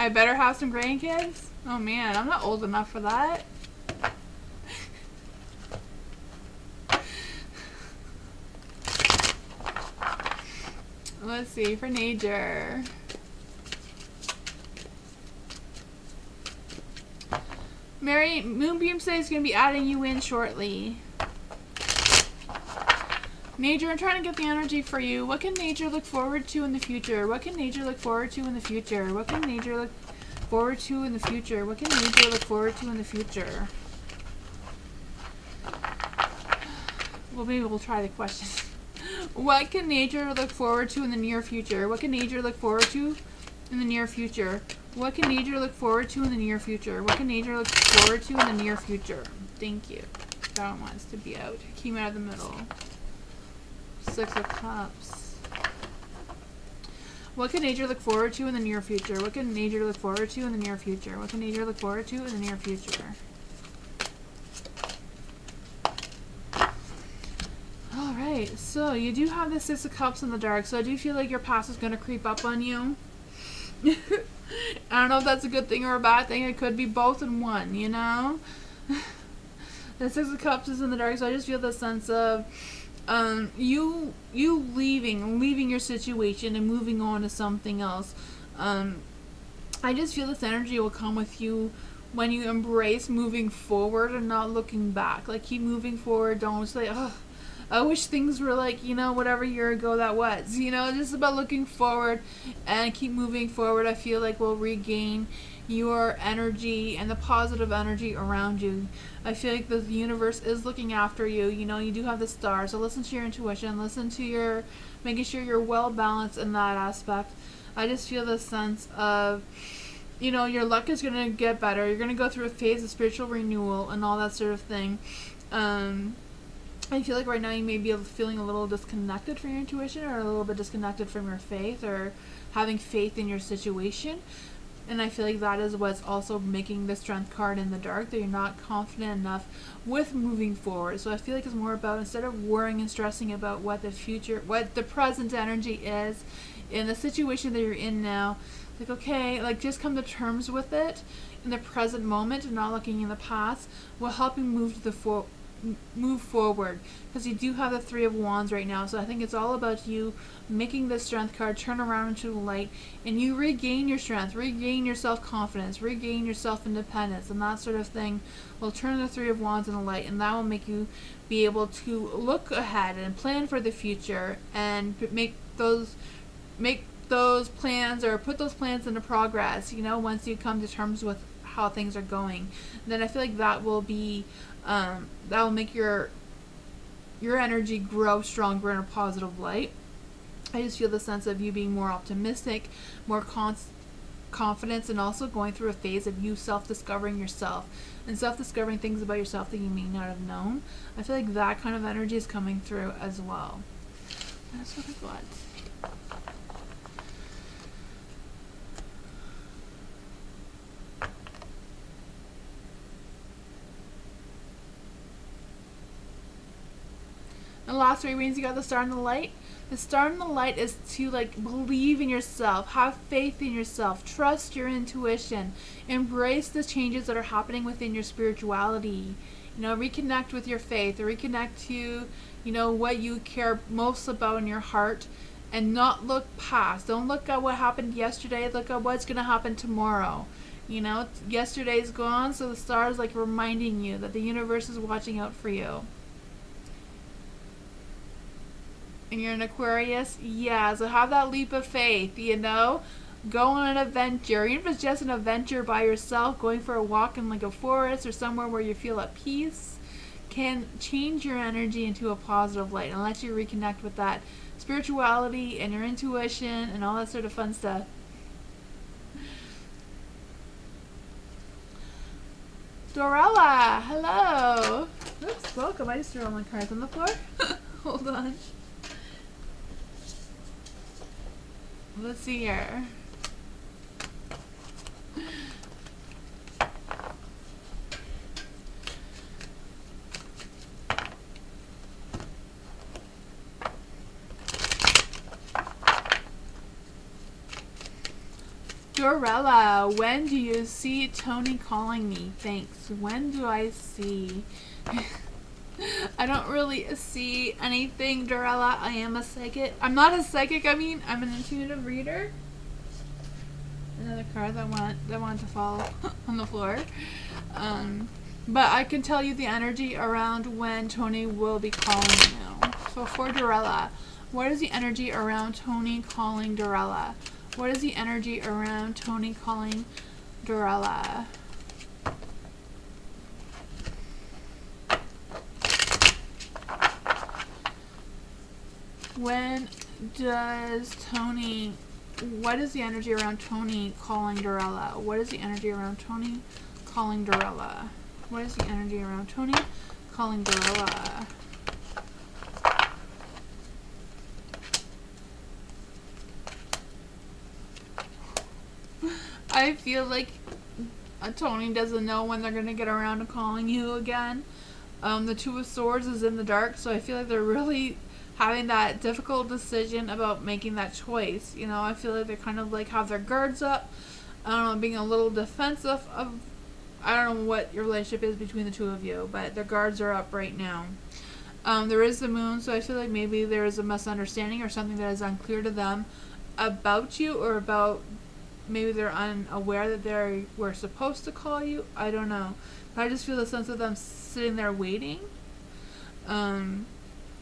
I better have some grandkids? Oh man, I'm not old enough for that. Let's see, for nature. Mary, Moonbeam says he's going to be adding you in shortly. Nature, I'm trying to get the energy for you. What can nature look forward to in the future? What can nature look forward to in the future? What can nature look forward to in the future? What can nature look forward to in the future? Well, maybe we'll try the question. What can nature look forward to in the near future? What can nature look forward to in the near future? What can nature look forward to in the near future? What can nature look forward to in the near future? Thank you. That one wants to be out. It came out of the middle. 6 of Cups. What can nature look forward to in the near future? What can nature look forward to in the near future? What can nature look forward to in the near future? Alright, so you do have the 6 of Cups in the dark, so I do feel like your past is going to creep up on you. I don't know if that's a good thing or a bad thing. It could be both in one, you know? The 6 of Cups is in the dark, so I just feel the sense of you leaving your situation and moving on to something else. I just feel this energy will come with you when you embrace moving forward and not looking back. Like, keep moving forward. Don't say, oh, I wish things were like, you know, whatever year ago that was. You know, just about looking forward and keep moving forward. I feel like we'll regain your energy and the positive energy around you. I feel like the universe is looking after you. You know, you do have the stars, so listen to your intuition, listen to your, making sure you're well balanced in that aspect. I just feel the sense of, you know, your luck is going to get better. You're going to go through a phase of spiritual renewal and all that sort of thing. I feel like right now you may be feeling a little disconnected from your intuition, or a little bit disconnected from your faith, or having faith in your situation. And I feel like that is what's also making the Strength card in the dark, that you're not confident enough with moving forward. So I feel like it's more about, instead of worrying and stressing about what the future, what the present energy is in the situation that you're in now, like, okay, like, just come to terms with it in the present moment and not looking in the past will help you move to move forward, because you do have the 3 of Wands right now. So I think it's all about you making the Strength card turn around into the light, and you regain your strength, regain your self-confidence, regain your self-independence, and that sort of thing will turn the 3 of Wands in the light, and that will make you be able to look ahead and plan for the future and make those plans or put those plans into progress, you know, once you come to terms with how things are going, then I feel like that will be that will make your energy grow stronger in a positive light. I just feel the sense of you being more optimistic, more confidence, and also going through a phase of you self-discovering yourself and self-discovering things about yourself that you may not have known. I feel like that kind of energy is coming through as well. That's what I got. And the last 3 readings, you got the Star and the Light. The Star and the Light is to like believe in yourself, have faith in yourself, trust your intuition, embrace the changes that are happening within your spirituality. You know, reconnect with your faith, reconnect to, you know, what you care most about in your heart, and not look past. Don't look at what happened yesterday, look at what's going to happen tomorrow. You know, yesterday's gone, so the stars like reminding you that the universe is watching out for you. And you're an Aquarius, yeah, so have that leap of faith, you know, go on an adventure, even if it's just an adventure by yourself, going for a walk in like a forest or somewhere where you feel at peace, can change your energy into a positive light and let you reconnect with that spirituality and your intuition and all that sort of fun stuff. Dorella, hello. Oops, welcome. I just threw all my cards on the floor. Hold on. Let's see here. Dorella, when do you see Tony calling me? Thanks. When do I see? I don't really see anything, Dorella. I am a psychic. I'm not a psychic, I mean, I'm an intuitive reader. Another card that wanted to fall on the floor. But I can tell you the energy around when Tony will be calling you. So for Dorella, what is the energy around Tony calling Dorella? What is the energy around Tony calling Dorella? When does Tony... What is the energy around Tony calling Dorella? What is the energy around Tony calling Dorella? What is the energy around Tony calling Dorella? I feel like Tony doesn't know when they're going to get around to calling you again. The Two of Swords is in the dark, so I feel like they're really having that difficult decision about making that choice. You know, I feel like they kind of like have their guards up. I don't know, being a little defensive of, I don't know what your relationship is between the two of you, but their guards are up right now. There is the moon, so I feel like maybe there is a misunderstanding or something that is unclear to them about you, or about maybe they're unaware that they were supposed to call you. I don't know. But I just feel the sense of them sitting there waiting.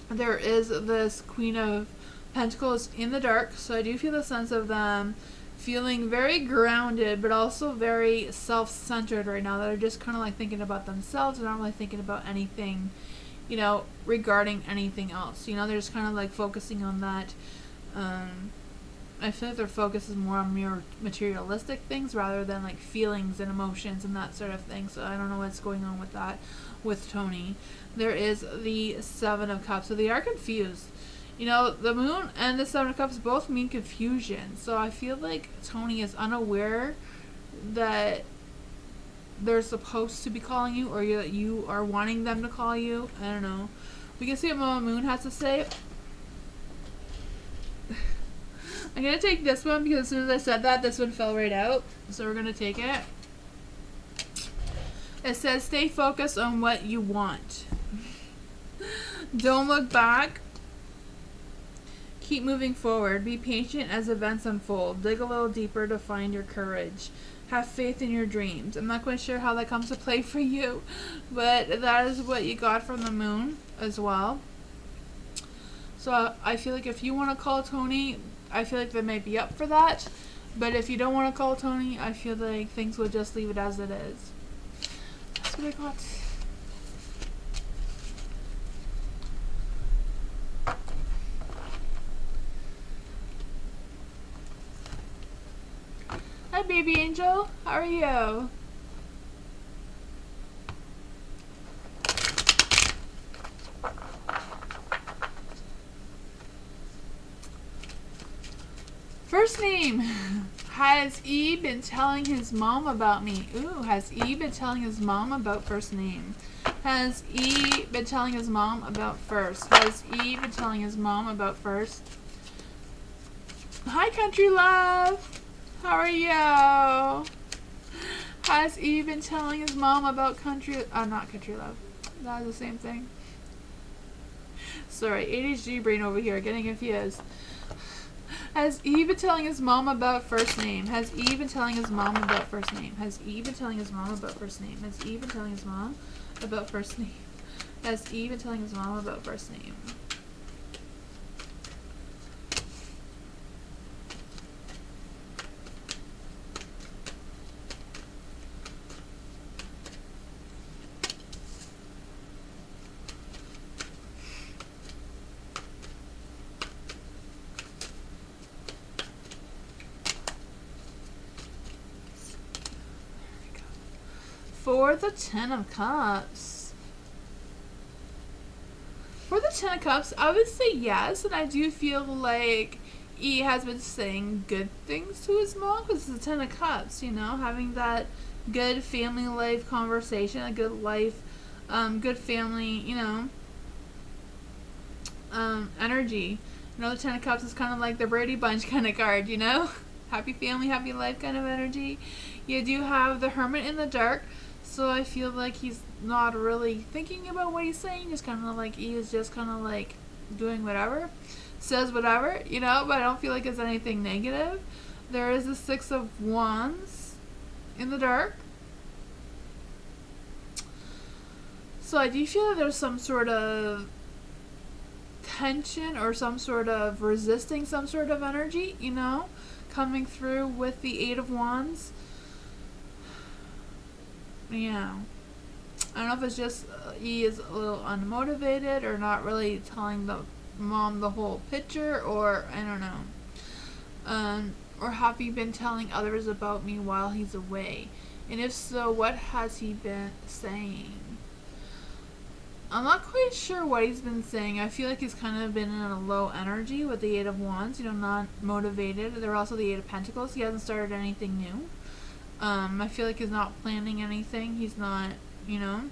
There is this Queen of Pentacles in the dark, so I do feel the sense of them feeling very grounded, but also very self-centered right now. They're just kind of like thinking about themselves and not really thinking about anything, you know, regarding anything else. You know, they're just kind of like focusing on that. I feel like their focus is more on mere materialistic things rather than like feelings and emotions and that sort of thing. So I don't know what's going on with that with Tony. There is the Seven of Cups. So they are confused. You know, the Moon and the Seven of Cups both mean confusion. So I feel like Tony is unaware that they're supposed to be calling you, or that you are wanting them to call you. I don't know. We can see what Mama Moon has to say. I'm going to take this one because as soon as I said that, this one fell right out. So we're going to take it. It says, stay focused on what you want. Don't look back. Keep moving forward. Be patient as events unfold. Dig a little deeper to find your courage. Have faith in your dreams. I'm not quite sure how that comes to play for you, but that is what you got from the Moon as well. So I feel like if you want to call Tony, I feel like they might be up for that. But if you don't want to call Tony, I feel like things will just leave it as it is. That's what I got. Hi, baby angel. How are you? First name. Has E been telling his mom about me? Ooh, has E been telling his mom about first name? Has E been telling his mom about first? Has E been telling his mom about first? Hi, country love. How are you? Has E been telling his mom about country? Not country love. That's the same thing. Sorry, ADHD brain over here, getting confused. Has E been telling his mom about first name? Has E been telling his mom about first name? Has E been telling his mom about first name? Has E been telling his mom about first name? Has E been telling his mom about first name? For the Ten of Cups. For the Ten of Cups, I would say yes, and I do feel like E has been saying good things to his mom, because it's the Ten of Cups, you know, having that good family life conversation, a good life, good family, you know, energy. You know, the Ten of Cups is kind of like the Brady Bunch kind of card, you know? Happy family, happy life kind of energy. You do have the Hermit in the dark. So I feel like he's not really thinking about what he's saying. Just kind of like he is just kind of like doing whatever, says whatever, you know. But I don't feel like it's anything negative. There is the Six of Wands in the dark. So I do feel that there's some sort of tension or some sort of resisting some sort of energy, you know, coming through with the Eight of Wands. Yeah. I don't know if it's just he is a little unmotivated or not really telling the mom the whole picture, or I don't know. Or have you been telling others about me while he's away? And if so, what has he been saying? I'm not quite sure what he's been saying. I feel like he's kind of been in a low energy with the Eight of Wands, you know, not motivated. There are also the Eight of Pentacles. He hasn't started anything new. I feel like he's not planning anything. He's not, you know,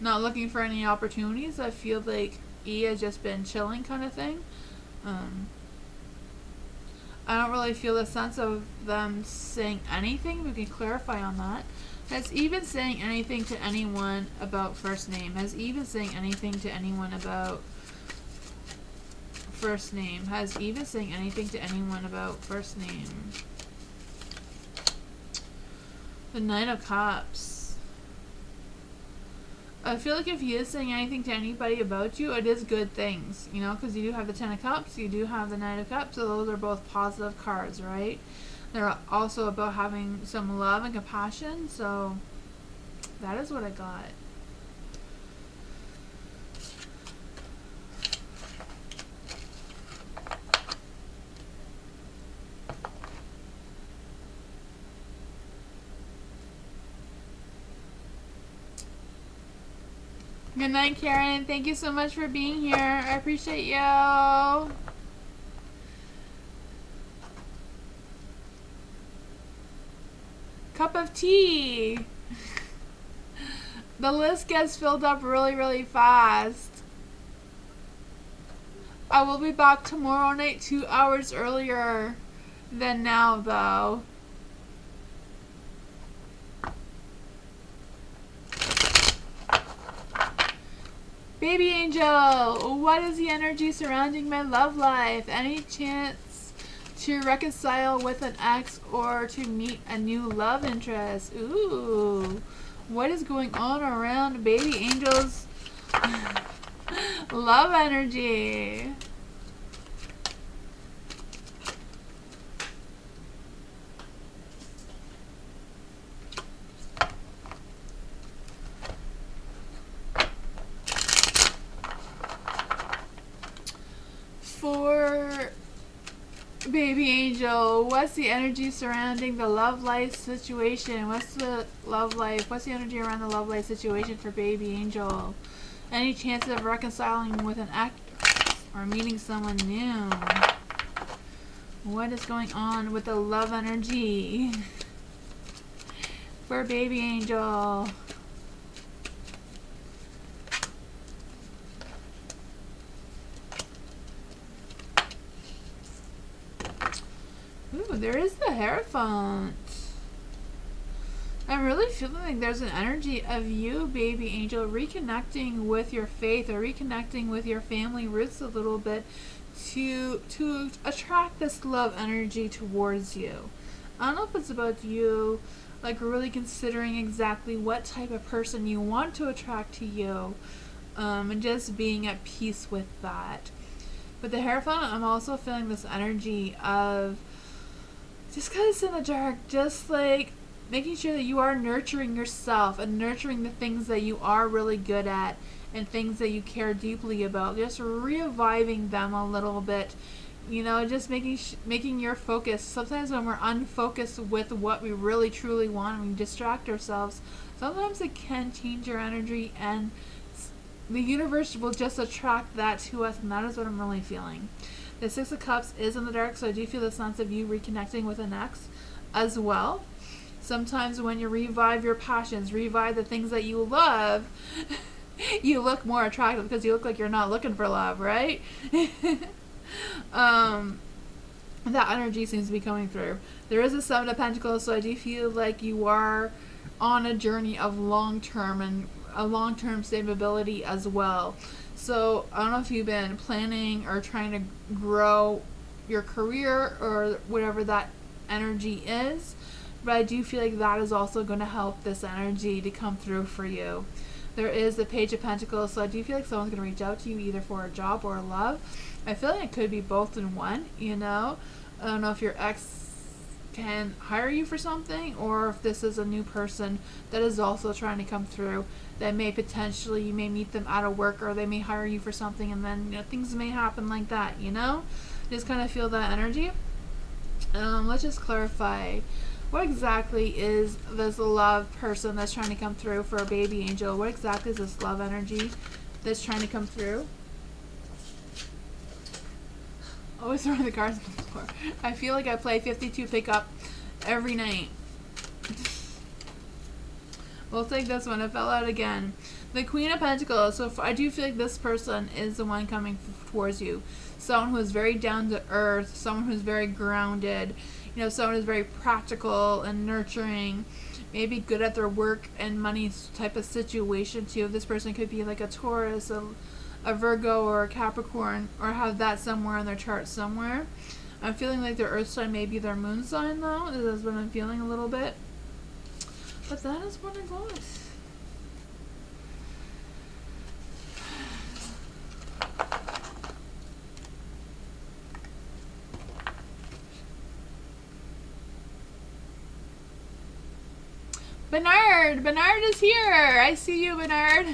not looking for any opportunities. I feel like E has just been chilling kind of thing. I don't really feel the sense of them saying anything. We can clarify on that. Has E been saying anything to anyone about first name? Has E been saying anything to anyone about first name? Has E been saying anything to anyone about first name? The Nine of Cups. I feel like if he is saying anything to anybody about you, it is good things, you know, because you do have the Ten of Cups, you do have the Nine of Cups, so those are both positive cards, right? They're also about having some love and compassion, so that is what I got. Good night, Karen. Thank you so much for being here. I appreciate you. Cup of tea. The list gets filled up really, really fast. I will be back tomorrow night 2 hours earlier than now, though. Baby angel, what is the energy surrounding my love life? Any chance to reconcile with an ex or to meet a new love interest? Ooh, what is going on around baby angel's love energy? baby angel. What's the energy surrounding the love life situation? What's the love life? What's the energy around the love life situation for baby angel? Any chance of reconciling with an ex or meeting someone new? What is going on with the love energy for baby angel? Ooh, there is the Hierophant. I'm really feeling like there's an energy of you, baby angel, reconnecting with your faith or reconnecting with your family roots a little bit to attract this love energy towards you. I don't know if it's about you like really considering exactly what type of person you want to attract to you, and just being at peace with that. But the Hierophant, I'm also feeling this energy of just kind of in the dark, just like making sure that you are nurturing yourself and nurturing the things that you are really good at and things that you care deeply about, just reviving them a little bit, you know, just making your focus. Sometimes when we're unfocused with what we really truly want and we distract ourselves, sometimes it can change your energy and the universe will just attract that to us, and that is what I'm really feeling. The Six of Cups is in the dark, so I do feel the sense of you reconnecting with an ex as well. Sometimes when you revive your passions, revive the things that you love, you look more attractive because you look like you're not looking for love, right? That energy seems to be coming through. There is a Seven of Pentacles, so I do feel like you are on a journey of long-term and a long-term stability as well. So I don't know if you've been planning or trying to grow your career or whatever that energy is, but I do feel like that is also going to help this energy to come through for you. There is the Page of Pentacles, so I do feel like someone's going to reach out to you either for a job or love. I feel like it could be both in one, you know. I don't know if your ex can hire you for something or if this is a new person that is also trying to come through that may potentially, you may meet them out of work or they may hire you for something and then, you know, things may happen like that, you know. Just kind of feel that energy. Let's just clarify. What exactly is this love person that's trying to come through for a baby angel? What exactly is this love energy that's trying to come through? Always throwing the cards on the floor. I feel like I play 52 pickup every night. We'll take this one. It fell out again. The Queen of Pentacles. So I do feel like this person is the one coming towards you. Someone who is very down to earth. Someone who's very grounded. You know, someone who's very practical and nurturing. Maybe good at their work and money type of situation too. This person could be like a Taurus, a Virgo, or a Capricorn, or have that somewhere in their chart somewhere. I'm feeling like their earth sign may be their moon sign though. This is what I'm feeling a little bit. But that is what it goes. Bernard is here. I see you, Bernard.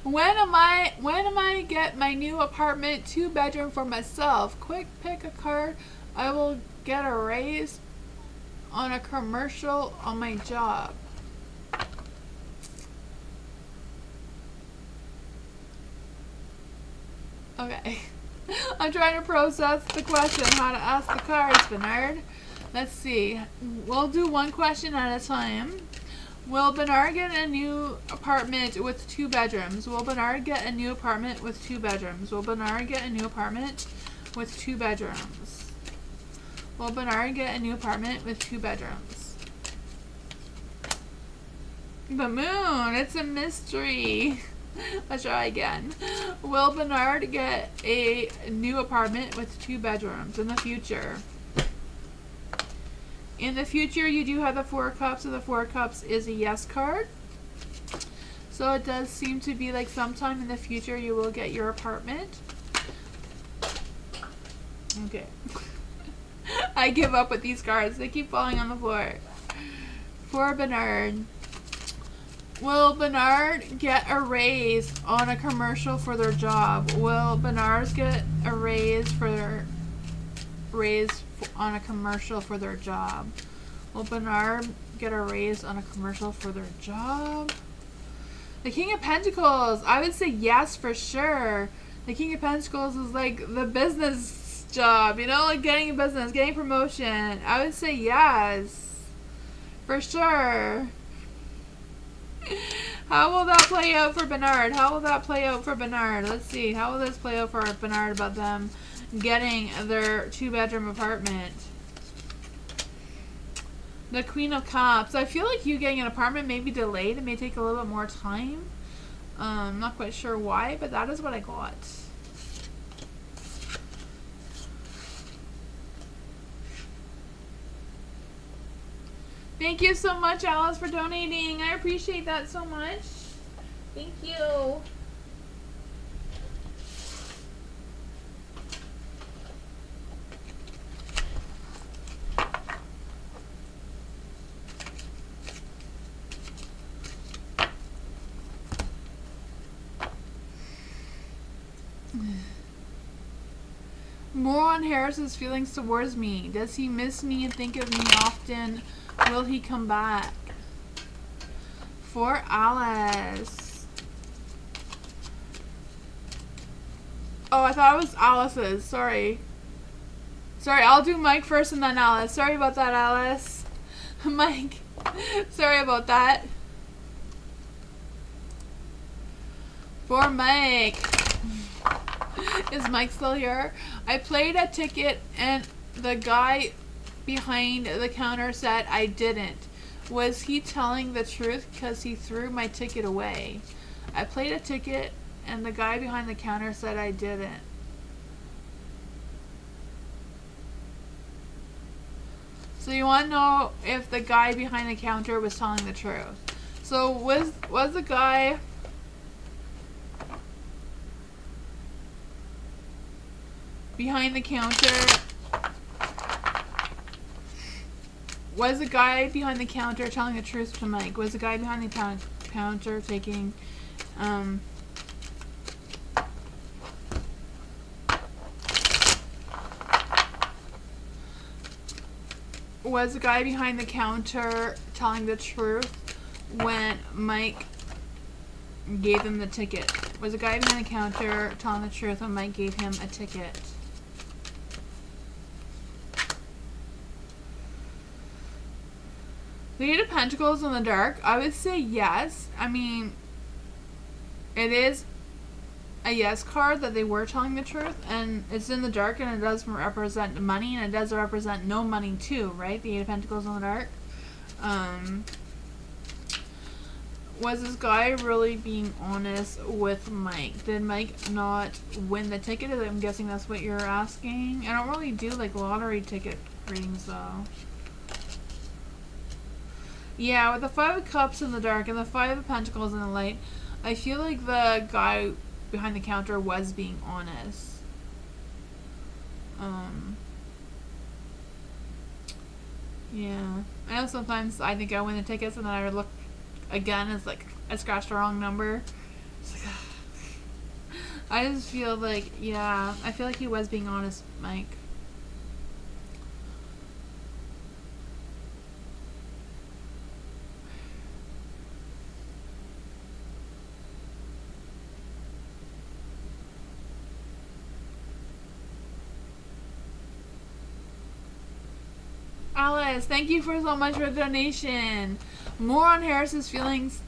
When am I get my new apartment, 2-bedroom for myself? Quick pick a card. I will get a raise on a commercial on my job. Okay. I'm trying to process the question, how to ask the cards, Bernard. Let's see. We'll do one question at a time. Will Bernard get a new apartment with 2 bedrooms? Will Bernard get a new apartment with 2 bedrooms? Will Bernard get a new apartment with 2 bedrooms? Will Bernard get a new apartment with 2 bedrooms? The moon. It's a mystery. Let's try again. Will Bernard get a new apartment with 2 bedrooms in the future? In the future, you do have the 4 of Cups, and the 4 of Cups is a yes card. So it does seem to be like sometime in the future you will get your apartment. Okay. I give up with these cards. They keep falling on the floor. For Bernard. Will Bernard get a raise on a commercial for their job? Will Bernard get a raise for raise on a commercial for their job? Will Bernard get a raise on a commercial for their job? The King of Pentacles. I would say yes for sure. The King of Pentacles is like the business job, you know, like getting a business, getting promotion. I would say yes. For sure. How will that play out for Bernard? How will that play out for Bernard? Let's see. How will this play out for Bernard about them getting their 2-bedroom apartment? The Queen of Cups. I feel like you getting an apartment may be delayed. It may take a little bit more time. I'm not quite sure why, but that is what I got. Thank you so much, Alice, for donating. I appreciate that so much. Thank you. More on Harris's feelings towards me. Does he miss me and think of me often? Will he come back? For Alice. Oh, I thought it was Alice's. Sorry. Sorry, I'll do Mike first and then Alice. Sorry about that, Alice. Mike. Sorry about that. For Mike. Is Mike still here? I played a ticket and the guy behind the counter said I didn't. Was he telling the truth because he threw my ticket away? I played a ticket and the guy behind the counter said I didn't. So you want to know if the guy behind the counter was telling the truth. So was the guy behind the counter, was the guy behind the counter telling the truth to Mike? Was the guy behind the counter taking was the guy behind the counter telling the truth when Mike gave him the ticket? Was the guy behind the counter telling the truth when Mike gave him a ticket? The Eight of Pentacles in the dark. I would say yes. I mean, it is a yes card that they were telling the truth, and it's in the dark, and it does represent money, and it does represent no money too, right? The Eight of Pentacles in the dark. Was this guy really being honest with Mike? Did Mike not win the ticket? I'm guessing that's what you're asking. I don't really do like lottery ticket readings though. Yeah, with the Five of Cups in the dark and the Five of Pentacles in the light, I feel like the guy behind the counter was being honest. Yeah. I know sometimes I think I win the tickets and then I look again, it's like I scratched the wrong number. It's like, I just feel like, yeah, I feel like he was being honest, Mike. Alice, thank you for so much for the donation. More on Harris's feelings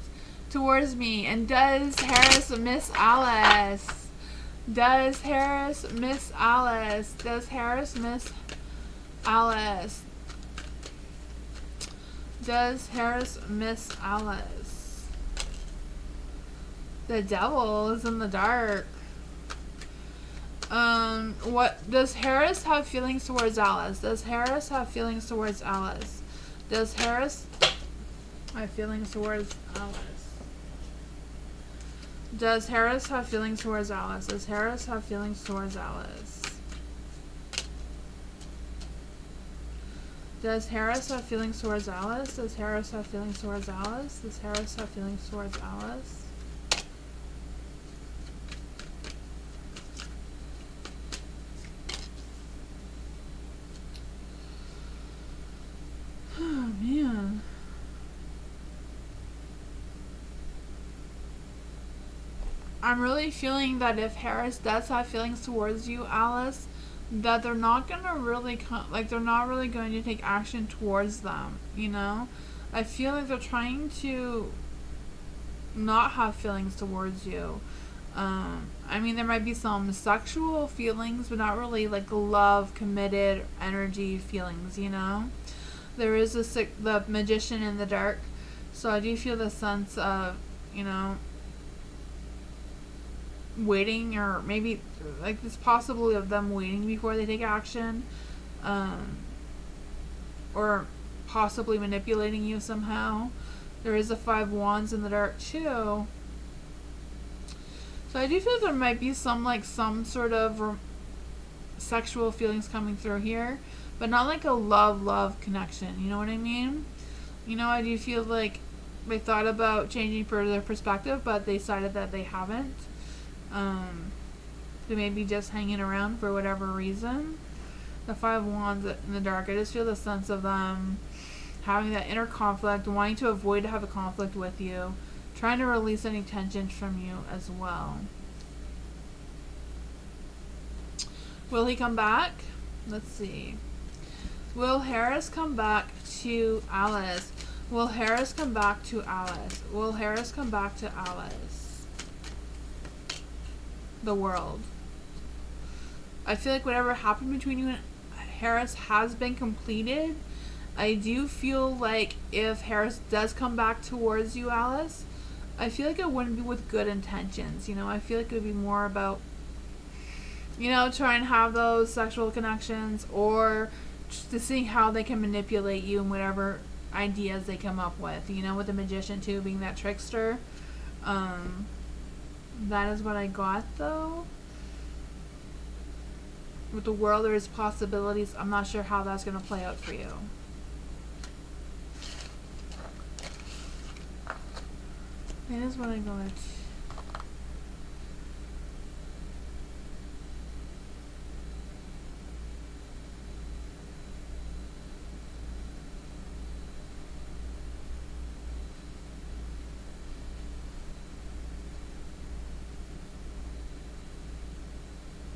towards me. And does Harris miss Alice? Does Harris miss Alice? Does Harris miss Alice? Does Harris miss Alice? The devil is in the dark. What does Harris have feelings towards Alice? Does Harris have feelings towards Alice? Does Harris have feelings towards Alice? Does Harris have feelings towards Alice? Does Harris have feelings towards Alice? Does Harris have feelings towards Alice? Does Harris have feelings towards Alice? Does Harris have feelings towards Alice? I'm really feeling that if Harris does have feelings towards you, Alice, that they're not gonna really they're not really going to take action towards them. You know, I feel like they're trying to not have feelings towards you. I mean, there might be some sexual feelings, but not really like love, committed energy feelings. You know, there is the magician in the dark, so I do feel the sense of, you know, waiting, or maybe like this possibility of them waiting before they take action, or possibly manipulating you somehow. There is a 5 wands in the dark too. So I do feel there might be some sort of sexual feelings coming through here, but not like a love connection. You know what I mean? You know, I do feel like they thought about changing their perspective, but they decided that they haven't. They may be just hanging around for whatever reason. The 5 wands in the dark, I just feel the sense of them having that inner conflict, wanting to avoid to have a conflict with you, trying to release any tension from you as well. Will he come back? Let's see. Will Harris come back to Alice? Will Harris come back to Alice? Will Harris come back to Alice? The World. I feel like whatever happened between you and Harris has been completed. I do feel like if Harris does come back towards you, Alice, I feel like it wouldn't be with good intentions. You know, I feel like it would be more about, you know, trying to have those sexual connections, or just to see how they can manipulate you and whatever ideas they come up with. You know, with the magician too being that trickster. That is what I got though. With the World, there is possibilities. I'm not sure how that's going to play out for you. That is what I got.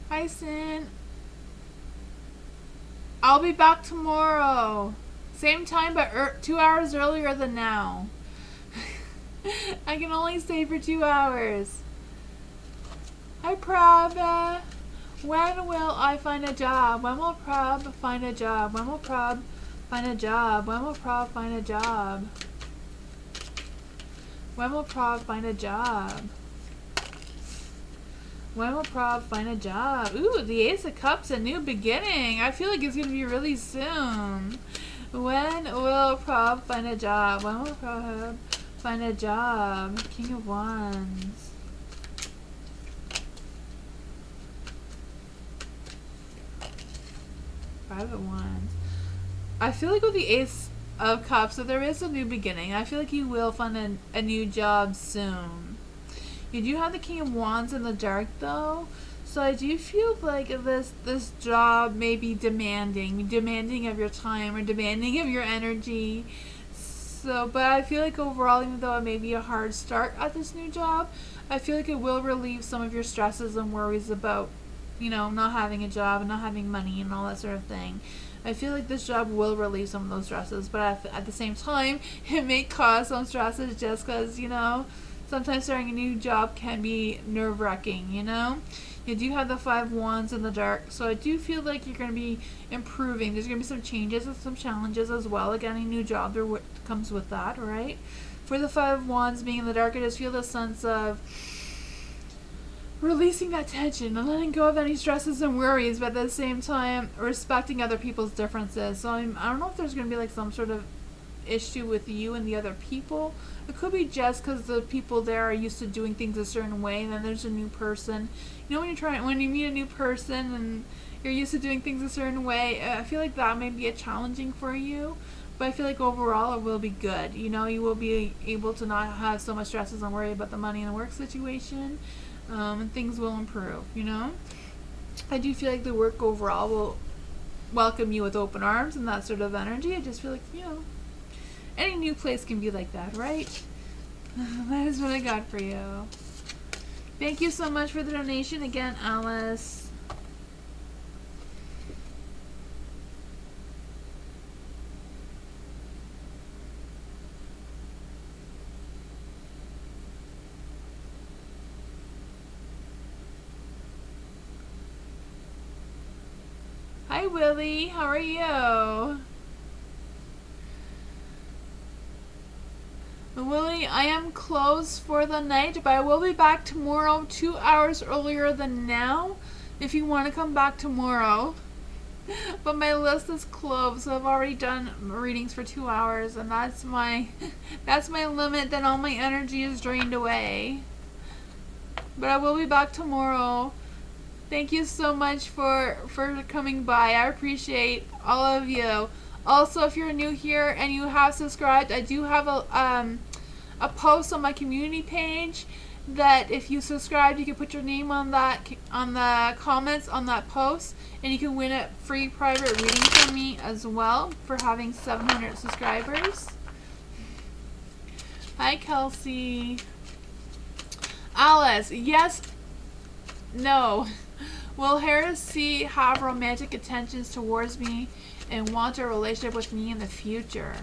Hi, Sin. I'll be back tomorrow. Same time, but 2 hours earlier than now. I can only stay for 2 hours. Hi, Prab. When will I find a job? When will Prab find a job? When will Prab find a job? When will Prab find a job? When will Prab find a job? When will Prab find a job? Ooh, the Ace of Cups, a new beginning. I feel like it's going to be really soon. When will Prab find a job? When will Prab find a job? King of Wands. Five of Wands. I feel like with the Ace of Cups, so there is a new beginning. I feel like you will find a new job soon. You do have the King of Wands in the dark though, so I do feel like this job may be demanding of your time or demanding of your energy. So, but I feel like overall, even though it may be a hard start at this new job, I feel like it will relieve some of your stresses and worries about, you know, not having a job and not having money and all that sort of thing. I feel like this job will relieve some of those stresses, but at the same time, it may cause some stresses just because, you know, sometimes starting a new job can be nerve-wracking, you know? You do have the 5 wands in the dark, so I do feel like you're going to be improving. There's going to be some changes and some challenges as well. Like any new job, there comes with that, right? For the 5 wands being in the dark, I just feel the sense of releasing that tension and letting go of any stresses and worries, but at the same time, respecting other people's differences. So I don't know if there's going to be like some sort of issue with you and the other people. It could be just because the people there are used to doing things a certain way, and then there's a new person. You know, when you meet a new person and you're used to doing things a certain way, I feel like that may be challenging for you, but I feel like overall it will be good. You know, you will be able to not have so much stresses and worry about the money and the work situation, and things will improve, you know. I do feel like the work overall will welcome you with open arms and that sort of energy. I just feel like, you know, any new place can be like that, right? That is what I got for you. Thank you so much for the donation again, Alice. Hi, Willie. How are you? Willie, I am closed for the night, but I will be back tomorrow 2 hours earlier than now if you want to come back tomorrow. But my list is closed, so I've already done readings for 2 hours, and that's my limit. Then all my energy is drained away. But I will be back tomorrow. Thank you so much for coming by. I appreciate all of you. Also, if you're new here and you have subscribed, I do have a post on my community page that if you subscribe, you can put your name on that, on the comments on that post, and you can win a free private reading from me as well for having 700 subscribers. Hi, Kelsey. Alice, yes, no. Will Harris have romantic intentions towards me and want a relationship with me in the future?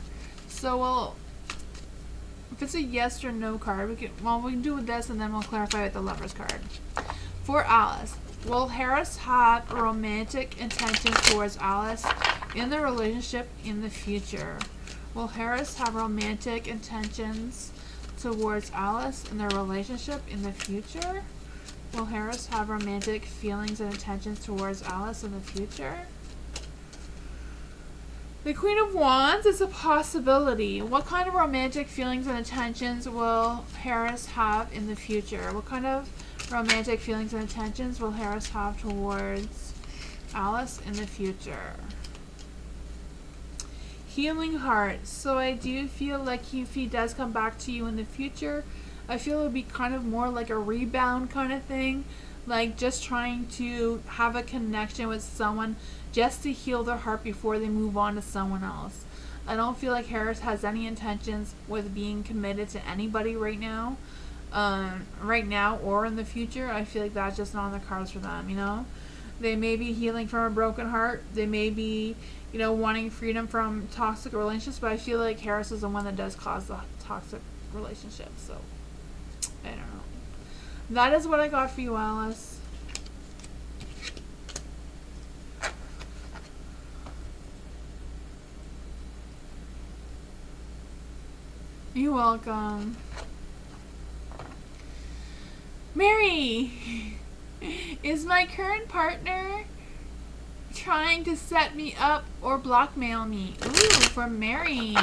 So, well, if it's a yes or no card, we can do this and then we'll clarify with the Lover's card. For Alice, will Harris have romantic intentions towards Alice in the relationship in the future? Will Harris have romantic intentions towards Alice in their relationship in the future? Will Harris have romantic feelings and intentions towards Alice in the future? The Queen of Wands is a possibility. What kind of romantic feelings and intentions will Harris have in the future? What kind of romantic feelings and intentions will Harris have towards Alice in the future? Healing Heart. So I do feel like if he does come back to you in the future, I feel it would be kind of more like a rebound kind of thing. Like just trying to have a connection with someone just to heal their heart before they move on to someone else. I don't feel like Harris has any intentions with being committed to anybody right now. Right now or in the future. I feel like that's just not on the cards for them, you know? They may be healing from a broken heart. They may be, you know, wanting freedom from toxic relationships, but I feel like Harris is the one that does cause the toxic relationship, so I don't know. That is what I got for you, Alice. You're welcome. Mary! Is my current partner trying to set me up or blackmail me? Ooh, for Mary.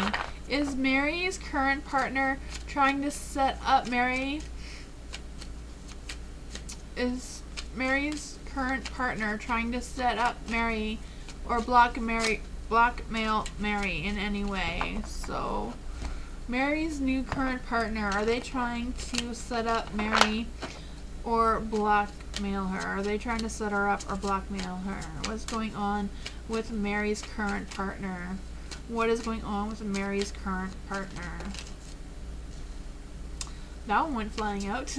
Is Mary's current partner trying to set up Mary? Is Mary's current partner trying to set up Mary or blackmail Mary in any way? So, Mary's new current partner, are they trying to set up Mary or blackmail her? Are they trying to set her up or blackmail her? What's going on with Mary's current partner? What is going on with Mary's current partner? That one went flying out.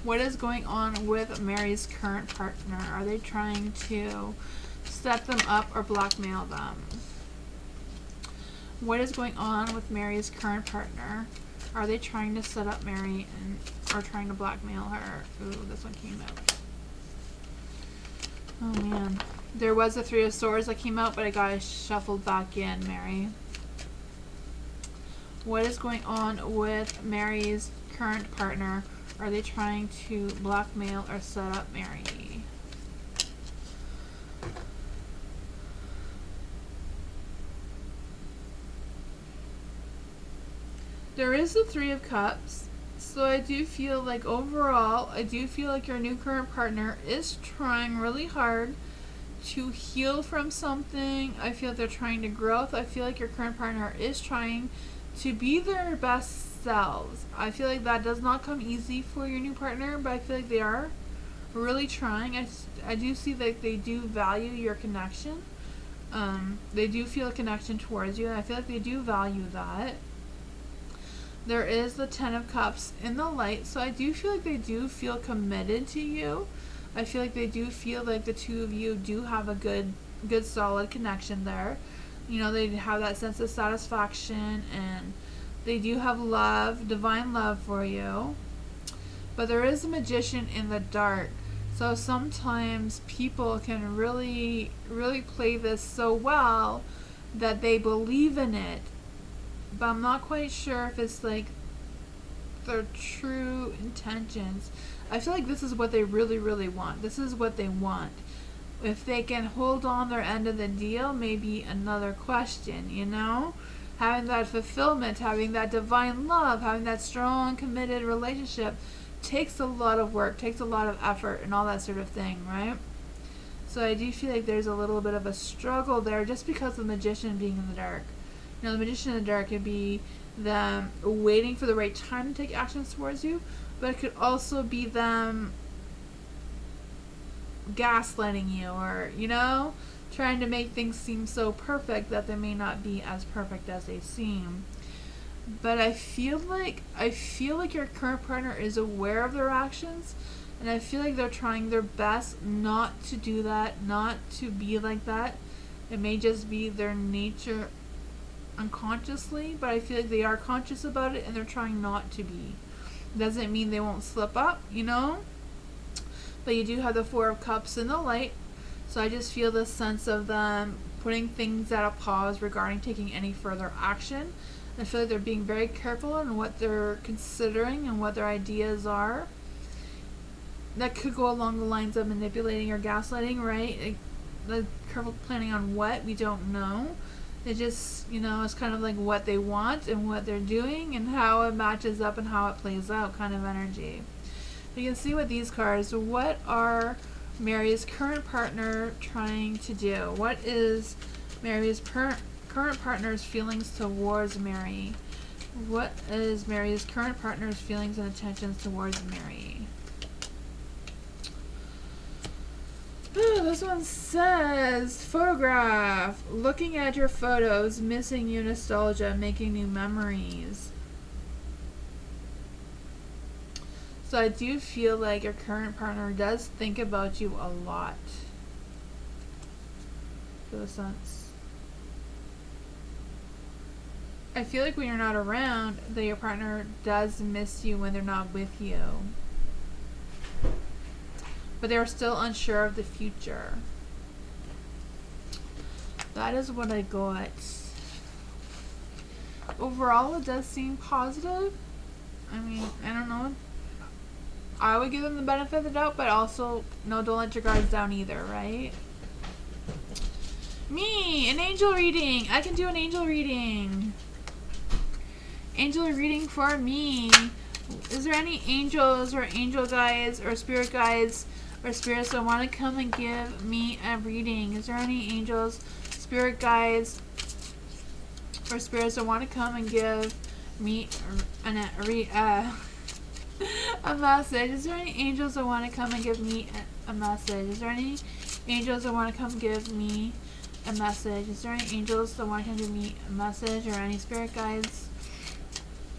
What is going on with Mary's current partner? Are they trying to set them up or blackmail them? What is going on with Mary's current partner? Are they trying to set up Mary or trying to blackmail her? Ooh, this one came out. Oh man. There was a Three of Swords that came out, but it got shuffled back in, Mary. What is going on with Mary's current partner? Are they trying to blackmail or set up Mary? There is the Three of Cups. So I do feel like overall, I do feel like your new current partner is trying really hard to heal from something. I feel like they're trying to grow. I feel like your current partner is trying to be their best selves. I feel like that does not come easy for your new partner, but I feel like they are really trying. I do see that they do value your connection. They do feel a connection towards you, and I feel like they do value that. There is the Ten of Cups in the light, so I do feel like they do feel committed to you. I feel like they do feel like the two of you do have a good solid connection there. You know, they have that sense of satisfaction, and they do have love, divine love for you. But there is a Magician in the dark. So sometimes people can really, really play this so well that they believe in it. But I'm not quite sure if it's like their true intentions. I feel like this is what they really, really want. This is what they want. If they can hold on their end of the deal, maybe another question, you know? Having that fulfillment, having that divine love, having that strong, committed relationship takes a lot of work, takes a lot of effort, and all that sort of thing, right? So I do feel like there's a little bit of a struggle there just because of the Magician being in the dark. You know, the Magician in the dark could be them waiting for the right time to take actions towards you, but it could also be them gaslighting you, or, you know, trying to make things seem so perfect that they may not be as perfect as they seem. But I feel like your current partner is aware of their actions, and I feel like they're trying their best not to do that, not to be like that. It may just be their nature unconsciously, but I feel like they are conscious about it and they're trying not to be. Doesn't mean they won't slip up, you know? But you do have the Four of Cups in the light, so I just feel this sense of them putting things at a pause regarding taking any further action. I feel like they're being very careful in what they're considering and what their ideas are. That could go along the lines of manipulating or gaslighting, right? Like, careful planning on what, we don't know. It just, you know, it's kind of like what they want and what they're doing and how it matches up and how it plays out kind of energy. You can see with these cards, what are Mary's current partner trying to do? What is Mary's current partner's feelings towards Mary? What is Mary's current partner's feelings and intentions towards Mary? This one says, photograph, looking at your photos, missing you, nostalgia, making new memories. So I do feel like your current partner does think about you a lot. Feel a sense. I feel like when you're not around, that your partner does miss you when they're not with you. But they're still unsure of the future. That is what I got. Overall, it does seem positive. I mean, I don't know. I would give them the benefit of the doubt, but also, no, don't let your guards down either, right? Me, an angel reading. I can do an angel reading. Angel reading for me. Is there any angels or angel guides or spirit guides or spirits that want to come and give me a reading? Is there any angels, spirit guides, or spirits that want to come and give me a message? Is there any angels that want to come and give me a message? Is there any angels that want to come give me a message? Is there any angels that want to come give me a message, or any spirit guides,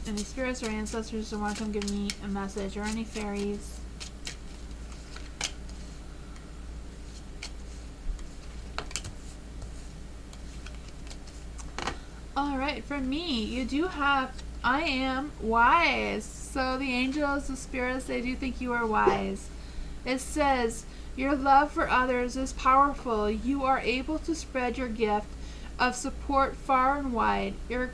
any spirits or ancestors that want to come give me a message, or any fairies? Alright, for me, you do have, I am wise. So the angels, the spirits, they do think you are wise. It says, your love for others is powerful. You are able to spread your gift of support far and wide. Your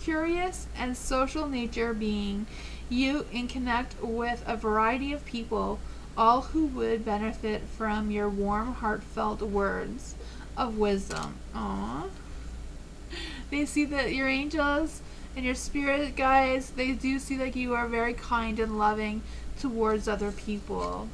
curious and social nature being you and connect with a variety of people, all who would benefit from your warm, heartfelt words of wisdom. Aww. They see that your angels and your spirit guides, they do see that you are very kind and loving towards other people.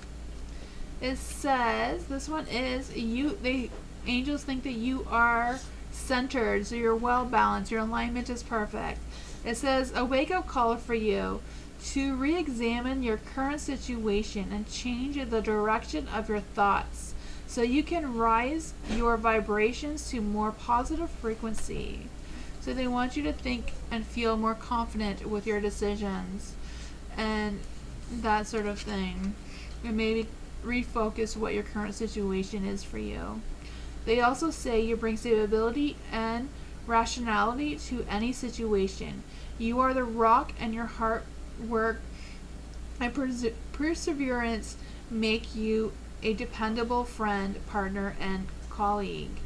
It says, this one is, angels think that you are centered, so you're well balanced, your alignment is perfect. It says, a wake-up call for you to re-examine your current situation and change the direction of your thoughts so you can rise your vibrations to more positive frequency. So they want you to think and feel more confident with your decisions and that sort of thing. And maybe refocus what your current situation is for you. They also say you bring stability and rationality to any situation. You are the rock, and your hard work and perseverance make you a dependable friend, partner, and colleague.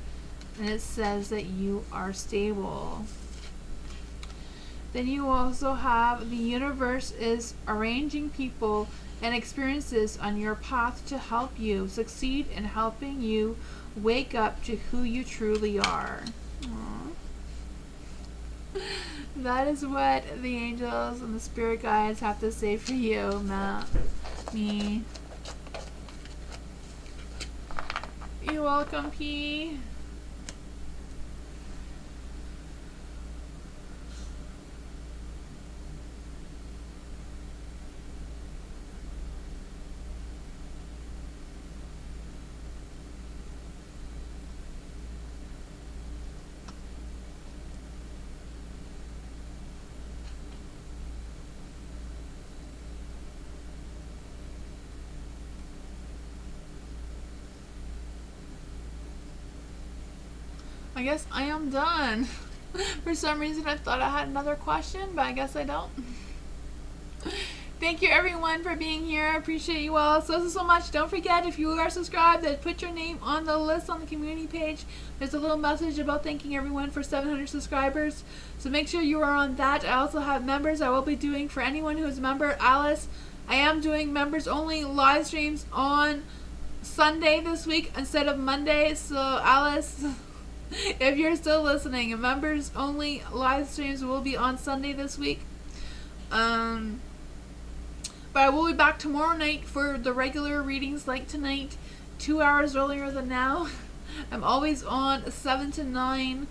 And it says that you are stable. Then you also have the universe is arranging people and experiences on your path to help you succeed in helping you wake up to who you truly are. Aww. That is what the angels and the spirit guides have to say for you, Matt. Me. You're welcome, P. I guess I am done. For some reason I thought I had another question, but I guess I don't. Thank you everyone for being here. I appreciate you all so much. Don't forget, if you are subscribed, then put your name on the list on the community page. There's a little message about thanking everyone for 700 subscribers. So make sure you are on that. I also have members I will be doing for anyone who is a member. Alice, I am doing members only live streams on Sunday this week instead of Monday. So Alice, if you're still listening, members only live streams will be on Sunday this week. But I will be back tomorrow night for the regular readings like tonight, 2 hours earlier than now. I'm always on 7 to 9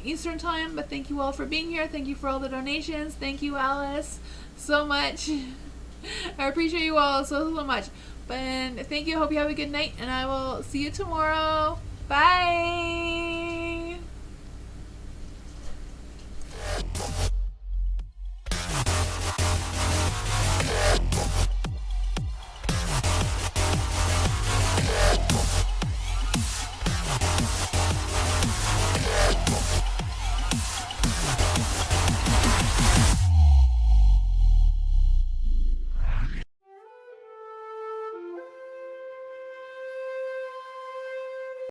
Eastern time. But thank you all for being here. Thank you for all the donations. Thank you, Alice, so much. I appreciate you all so much. But thank you. Hope you have a good night, and I will see you tomorrow. Bye.